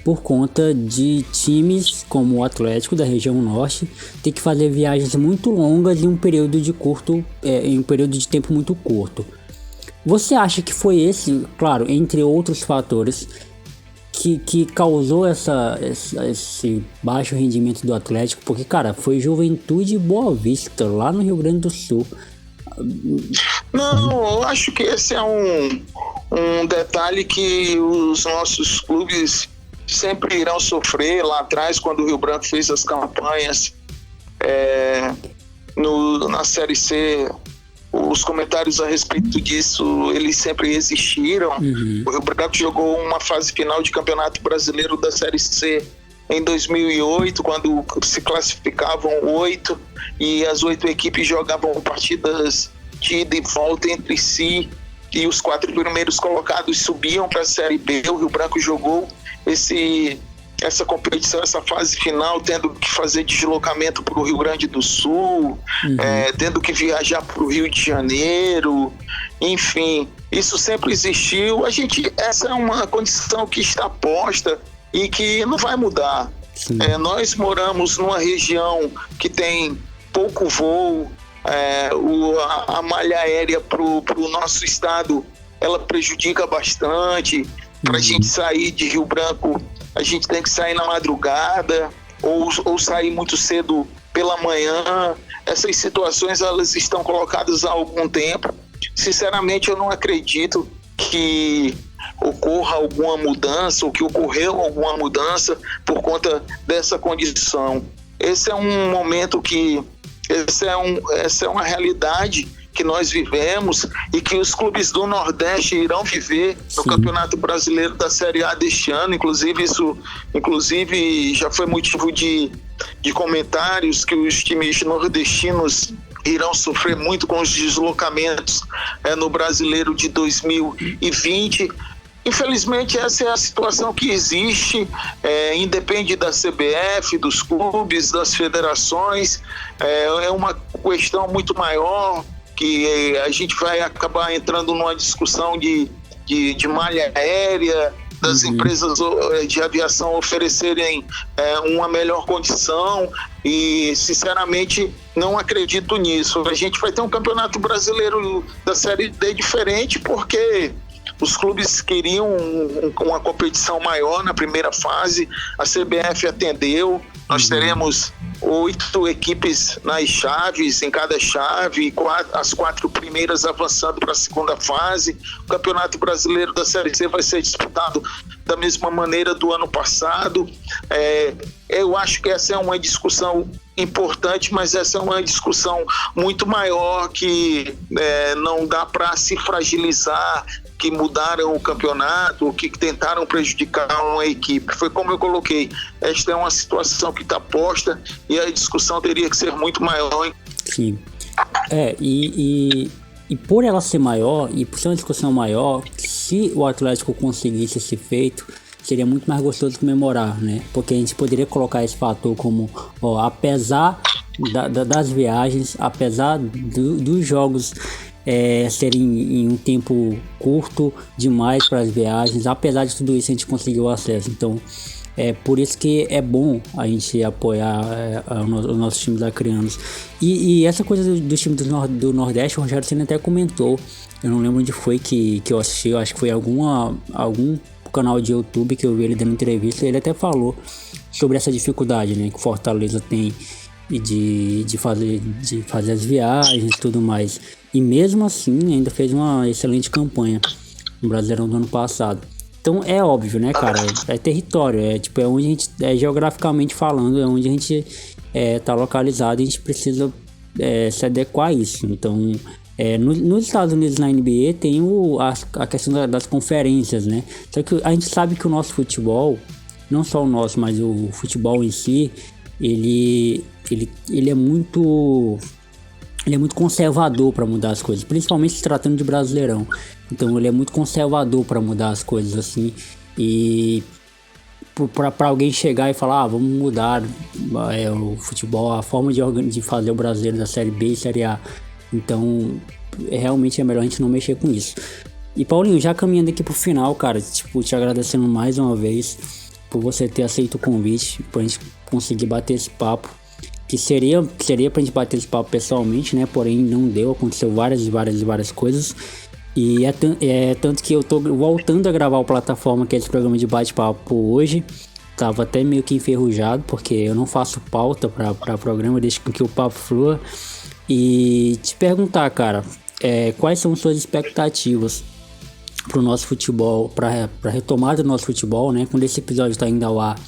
por conta de times como o Atlético da região norte ter que fazer viagens muito longas em um período de tempo muito curto. Você acha que foi esse, claro, entre outros fatores, que causou esse baixo rendimento do Atlético? Porque, cara, foi Juventude e Boa Vista, lá no Rio Grande do Sul. Não, eu acho que esse é um detalhe que os nossos clubes sempre irão sofrer. Lá atrás, quando o Rio Branco fez as campanhas na Série C, os comentários a respeito disso, eles sempre existiram. O Rio Branco jogou uma fase final de Campeonato Brasileiro da Série C em 2008, quando se classificavam 8 e as 8 equipes jogavam partidas de ida e volta entre si, e os 4 primeiros colocados subiam para a Série B. O Rio Branco jogou essa competição, essa fase final, tendo que fazer deslocamento para o Rio Grande do Sul, tendo que viajar para o Rio de Janeiro, enfim, isso sempre existiu. Essa é uma condição que está posta e que não vai mudar. Nós moramos numa região que tem pouco voo, a malha aérea para o nosso estado, ela prejudica bastante. Para a gente sair de Rio Branco, a gente tem que sair na madrugada ou sair muito cedo pela manhã. Essas situações, elas estão colocadas há algum tempo. Sinceramente, eu não acredito que ocorra alguma mudança ou que ocorreu alguma mudança por conta dessa condição. Esse é um momento que... Essa é uma realidade que nós vivemos e que os clubes do Nordeste irão viver no Campeonato Brasileiro da Série A deste ano. Inclusive já foi motivo de comentários que os times nordestinos irão sofrer muito com os deslocamentos no Brasileiro de 2020. Infelizmente, essa é a situação que existe, independe da CBF, dos clubes, das federações. É uma questão muito maior, que a gente vai acabar entrando numa discussão de malha aérea, das empresas de aviação oferecerem uma melhor condição, e sinceramente não acredito nisso. A gente vai ter um Campeonato Brasileiro da Série D diferente, porque os clubes queriam uma competição maior na primeira fase, a CBF atendeu. Nós teremos 8 equipes nas chaves, em cada chave, as 4 primeiras avançando para a segunda fase. O Campeonato Brasileiro da Série C vai ser disputado da mesma maneira do ano passado. Eu acho que essa é uma discussão importante, mas essa é uma discussão muito maior que não dá para se fragilizar, que mudaram o campeonato, que tentaram prejudicar uma equipe. Foi como eu coloquei, esta é uma situação que está posta e a discussão teria que ser muito maior. Sim. E por ela ser maior, e por ser uma discussão maior, se o Atlético conseguisse esse feito, seria muito mais gostoso comemorar, né? Porque a gente poderia colocar esse fator como, apesar das viagens, apesar dos jogos serem em um tempo curto demais para as viagens, apesar de tudo isso a gente conseguiu acesso. Então por isso que é bom a gente apoiar o nosso time da Crianos. E essa coisa do time do Nordeste, o Rogério Ceni até comentou, eu não lembro onde foi que eu assisti, eu acho que foi algum canal de YouTube que eu vi ele dando entrevista. Ele até falou sobre essa dificuldade, né, que o Fortaleza tem de fazer as viagens e tudo mais. E mesmo assim ainda fez uma excelente campanha no Brasileirão do ano passado. Então é óbvio, né, cara? É território, é onde a gente, geograficamente falando, é onde a gente tá localizado, e a gente precisa se adequar a isso. Então, nos Estados Unidos, na NBA, tem a questão das conferências, né? Só que a gente sabe que o nosso futebol, não só o nosso, mas o futebol em si, ele é muito conservador para mudar as coisas, principalmente se tratando de Brasileirão. Então ele é muito conservador para mudar as coisas assim, e para alguém chegar e falar, vamos mudar o futebol, a forma de fazer o Brasileiro da Série B e Série A. Então realmente é melhor a gente não mexer com isso. E Paulinho, já caminhando aqui pro final, cara, te agradecendo mais uma vez por você ter aceito o convite, pra gente conseguir bater esse papo, que seria pra gente bater esse papo pessoalmente, né? Porém não deu, aconteceu várias coisas. E tanto que eu tô voltando a gravar o Plataforma, que é esse programa de bate-papo hoje. Tava até meio que enferrujado, porque eu não faço pauta pra programa, deixo que o papo flua. E te perguntar, cara, quais são suas expectativas pro nosso futebol, pra retomada do nosso futebol, né? Quando esse episódio tá indo ao ar,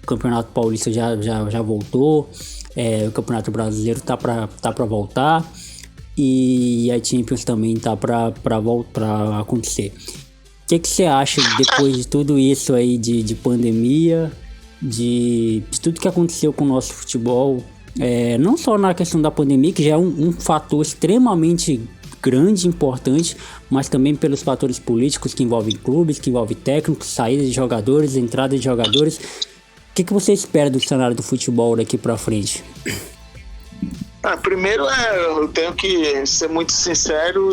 o Campeonato Paulista já voltou, o Campeonato Brasileiro tá pra voltar, e a Champions também tá pra acontecer. O que você acha depois de tudo isso aí, de pandemia, de tudo que aconteceu com o nosso futebol? Não só na questão da pandemia, que já é um fator extremamente grande, importante, mas também pelos fatores políticos que envolvem clubes, que envolvem técnicos, saída de jogadores, entrada de jogadores. O que você espera do cenário do futebol daqui pra frente? Primeiro, eu tenho que ser muito sincero,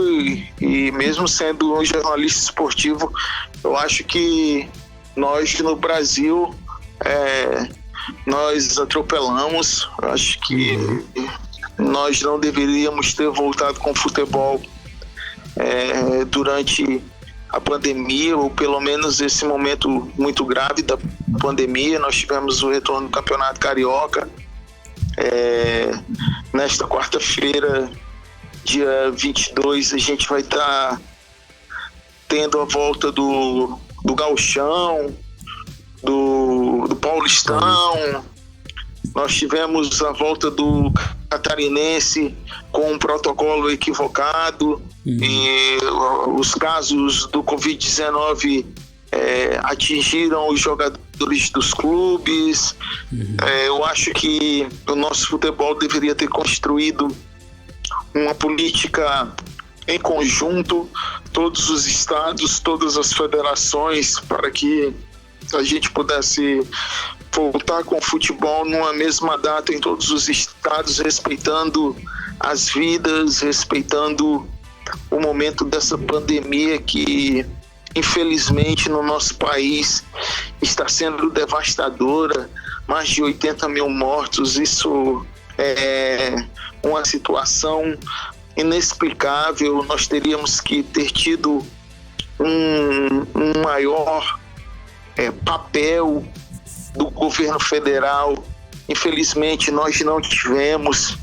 e mesmo sendo um jornalista esportivo, eu acho que nós no Brasil nós atropelamos. Acho que nós não deveríamos ter voltado com o futebol durante a pandemia, ou pelo menos esse momento muito grave da pandemia. Nós tivemos o retorno do Campeonato Carioca nesta quarta-feira, dia 22, a gente vai estar tendo a volta do Gauchão, do Paulistão. Nós tivemos a volta do Catarinense com um protocolo equivocado, e os casos do Covid-19 atingiram os jogadores dos clubes. Eu acho que o nosso futebol deveria ter construído uma política em conjunto, todos os estados, todas as federações, para que a gente pudesse voltar com o futebol numa mesma data em todos os estados, respeitando as vidas, respeitando o momento dessa pandemia que, infelizmente, no nosso país está sendo devastadora. Mais de 80 mil mortos. Isso é uma situação inexplicável. Nós teríamos que ter tido um maior papel do governo federal. Infelizmente, nós não tivemos.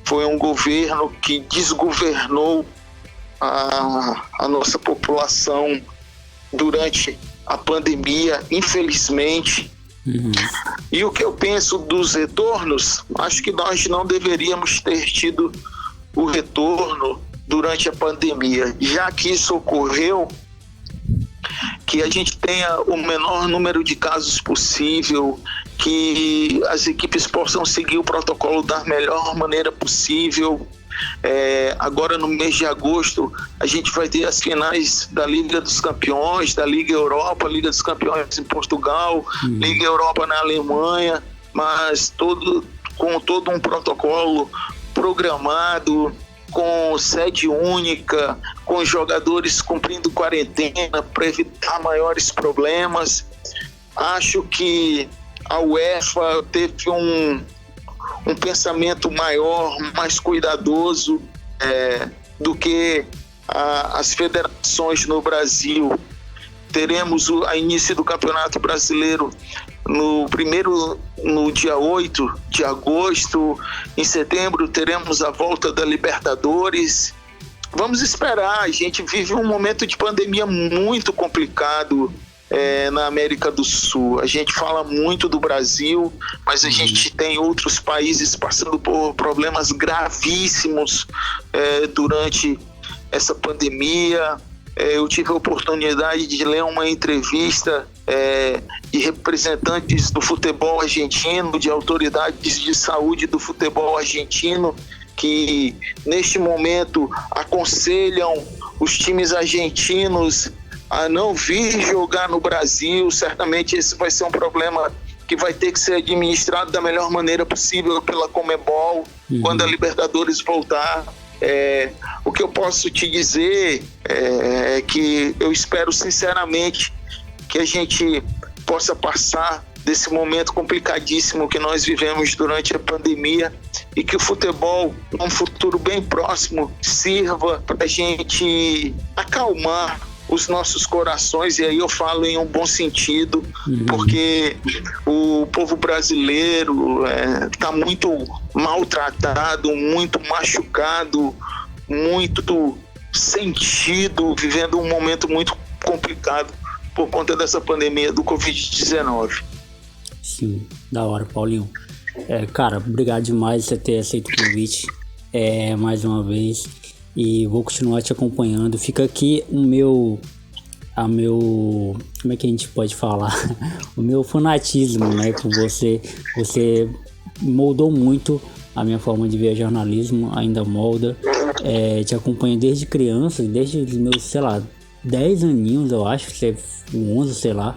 Foi um governo que desgovernou a nossa população durante a pandemia, infelizmente. E o que eu penso dos retornos, acho que nós não deveríamos ter tido o retorno durante a pandemia, já que isso ocorreu, que a gente tenha o menor número de casos possível, que as equipes possam seguir o protocolo da melhor maneira possível. Agora no mês de agosto a gente vai ter as finais da Liga dos Campeões, da Liga Europa, Liga dos Campeões em Portugal, Liga Europa na Alemanha, mas com todo um protocolo programado, com sede única, com jogadores cumprindo quarentena para evitar maiores problemas. Acho que a UEFA teve um pensamento maior, mais cuidadoso do que as federações no Brasil. Teremos a início do Campeonato Brasileiro no dia 8 de agosto. Em setembro teremos a volta da Libertadores. Vamos esperar. A gente vive um momento de pandemia muito complicado na América do Sul. A gente fala muito do Brasil, mas a gente tem outros países passando por problemas gravíssimos durante essa pandemia. Eu tive a oportunidade de ler uma entrevista de representantes do futebol argentino, de autoridades de saúde do futebol argentino, que neste momento aconselham os times argentinos a não vir jogar no Brasil. Certamente esse vai ser um problema que vai ter que ser administrado da melhor maneira possível pela Conmebol quando a Libertadores voltar. O que eu posso te dizer é que eu espero sinceramente que a gente possa passar desse momento complicadíssimo que nós vivemos durante a pandemia, e que o futebol, num futuro bem próximo, sirva para a gente acalmar os nossos corações. E aí eu falo em um bom sentido, porque o povo brasileiro está muito maltratado, muito machucado, muito sentido, vivendo um momento muito complicado por conta dessa pandemia do Covid-19. Sim, da hora, Paulinho. Cara, obrigado demais por você ter aceito o convite mais uma vez, e vou continuar te acompanhando. Fica aqui como é que a gente pode falar? O meu fanatismo, né, por você. Você moldou muito a minha forma de ver jornalismo, ainda molda. Te acompanho desde criança, desde os meus, 10 aninhos, eu acho, 11, sei lá.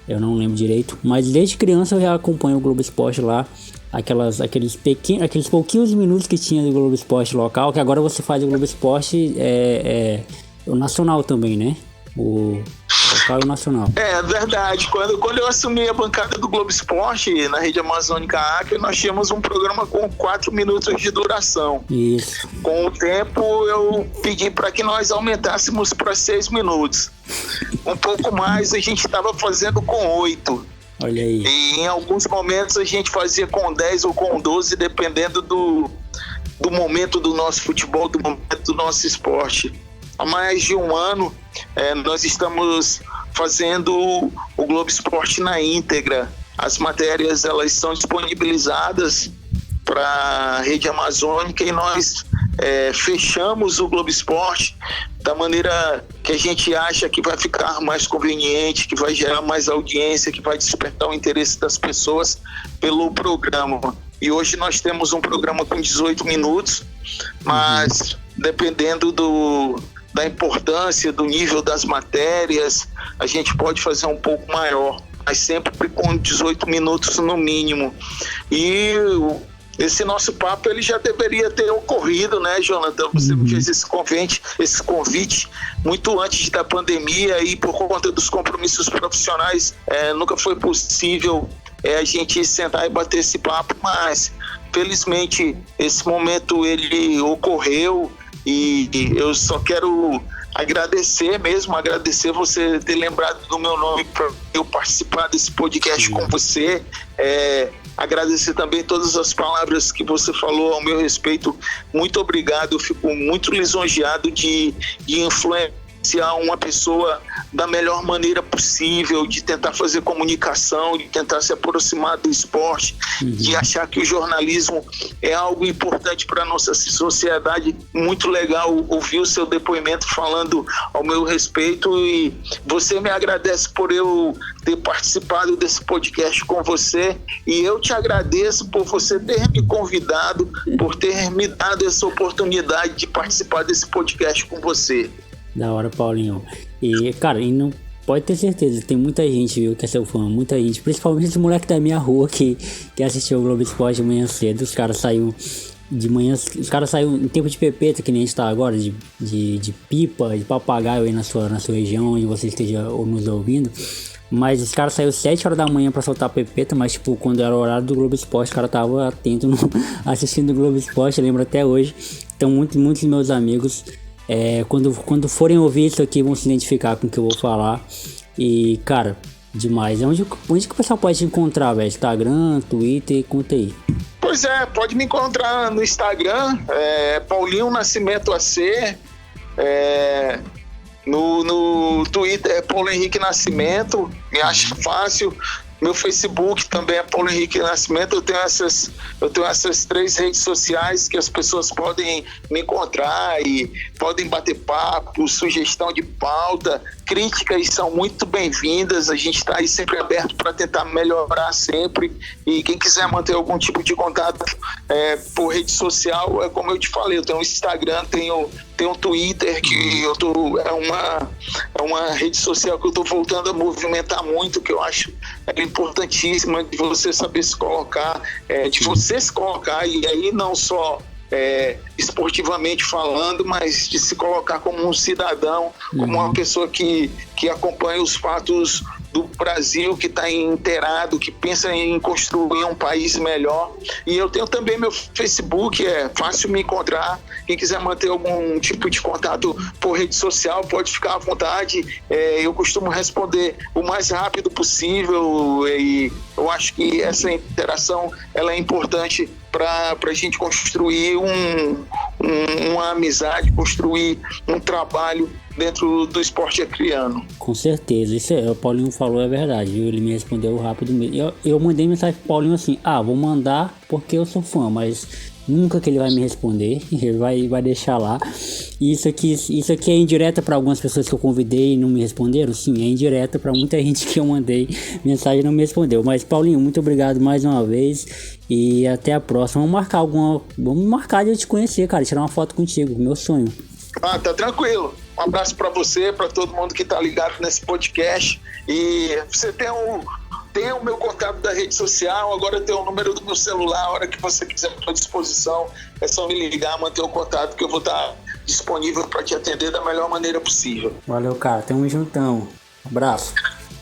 Eu não lembro direito, mas desde criança eu já acompanho o Globo Esporte lá, aqueles pouquinhos minutos que tinha do Globo Esporte local, que agora você faz o Globo Esporte o nacional também, né? local e o nacional. É verdade. Quando eu assumi a bancada do Globo Esporte na Rede Amazônica Acre, nós tínhamos um programa com 4 minutos de duração. Isso. Com o tempo, eu pedi para que nós aumentássemos para 6 minutos. Um pouco mais a gente estava fazendo com 8. Olha aí. E em alguns momentos a gente fazia com 10 ou com 12, dependendo do momento do nosso futebol, do momento do nosso esporte. Há mais de um ano, nós estamos fazendo o Globo Esporte na íntegra. As matérias, elas são disponibilizadas para a Rede Amazônica e nós fechamos o Globo Esporte da maneira que a gente acha que vai ficar mais conveniente, que vai gerar mais audiência, que vai despertar o interesse das pessoas pelo programa. E hoje nós temos um programa com 18 minutos, mas dependendo da importância, do nível das matérias, a gente pode fazer um pouco maior, mas sempre com 18 minutos no mínimo. E esse nosso papo ele já deveria ter ocorrido, né, Jonathan? Você me fez esse convite muito antes da pandemia e por conta dos compromissos profissionais nunca foi possível a gente sentar e bater esse papo, mas felizmente esse momento ele ocorreu e eu só quero agradecer você ter lembrado do meu nome para eu participar desse podcast com você. Agradecer também todas as palavras que você falou ao meu respeito. Muito obrigado, eu fico muito lisonjeado de influenciar uma pessoa da melhor maneira possível, de tentar fazer comunicação, de tentar se aproximar do esporte, de achar que o jornalismo é algo importante para a nossa sociedade. Muito legal ouvir o seu depoimento falando ao meu respeito e você me agradece por eu ter participado desse podcast com você e eu te agradeço por você ter me convidado, por ter me dado essa oportunidade de participar desse podcast com você. Da hora, Paulinho. E, cara, e não pode ter certeza, tem muita gente, viu, que é seu fã, muita gente, principalmente os moleques da minha rua que assistiu o Globo Esporte de manhã cedo. Os caras saíram de manhã, os caras saíram em tempo de pepeta, que nem a gente tá agora, de pipa, de papagaio aí na sua região, onde você esteja nos ouvindo. Mas os caras saíram 7 horas da manhã pra soltar pepeta, mas tipo, quando era o horário do Globo Esporte, o cara tava atento assistindo o Globo Esporte, eu lembro até hoje. Então muitos meus amigos, quando forem ouvir isso aqui, vão se identificar com o que eu vou falar. E, cara, demais. Onde que o pessoal pode te encontrar, velho? Instagram, Twitter, conta aí. Pois é, pode me encontrar no Instagram, Paulinho Nascimento AC, no Twitter é Paulo Henrique Nascimento, me acha fácil. Meu Facebook também é Paulo Henrique Nascimento. Eu tenho essas 3 redes sociais que as pessoas podem me encontrar e podem bater papo, sugestão de pauta, críticas são muito bem-vindas. A gente está aí sempre aberto para tentar melhorar sempre. E quem quiser manter algum tipo de contato por rede social, como eu te falei, eu tenho um Instagram, tenho um Twitter, que é uma rede social que eu estou voltando a movimentar muito, que eu acho importantíssima, de você saber se colocar, e aí não só esportivamente falando, mas de se colocar como um cidadão, como uma pessoa que acompanha os fatos do Brasil, que está inteirado, que pensa em construir um país melhor. E eu tenho também meu Facebook, é fácil me encontrar. Quem quiser manter algum tipo de contato por rede social, pode ficar à vontade. Eu costumo responder o mais rápido possível e eu acho que essa interação ela é importante para a gente construir uma amizade, construir um trabalho dentro do esporte acreano. Com certeza, isso o Paulinho falou é verdade, viu? Ele me respondeu rápido mesmo. Eu mandei mensagem pro Paulinho assim, vou mandar porque eu sou fã, mas nunca que ele vai me responder, ele vai deixar lá. E isso aqui é indireta para algumas pessoas que eu convidei e não me responderam? Sim, é indireta para muita gente que eu mandei mensagem e não me respondeu. Mas Paulinho, muito obrigado mais uma vez e até a próxima. Vamos marcar de eu te conhecer, cara, tirar uma foto contigo, meu sonho. Tá tranquilo. Um abraço para você, para todo mundo que está ligado nesse podcast. E você tem o meu contato da rede social, agora tem o número do meu celular. A hora que você quiser à disposição, é só me ligar, manter o contato, que eu vou estar disponível para te atender da melhor maneira possível. Valeu, cara. Tamo juntão. Abraço.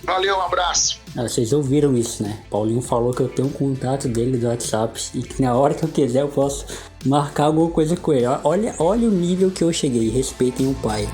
Valeu, um abraço. Vocês ouviram isso, né? Paulinho falou que eu tenho um contato dele do WhatsApp e que na hora que eu quiser eu posso marcar alguma coisa com ele. Olha o nível que eu cheguei. Respeitem o pai.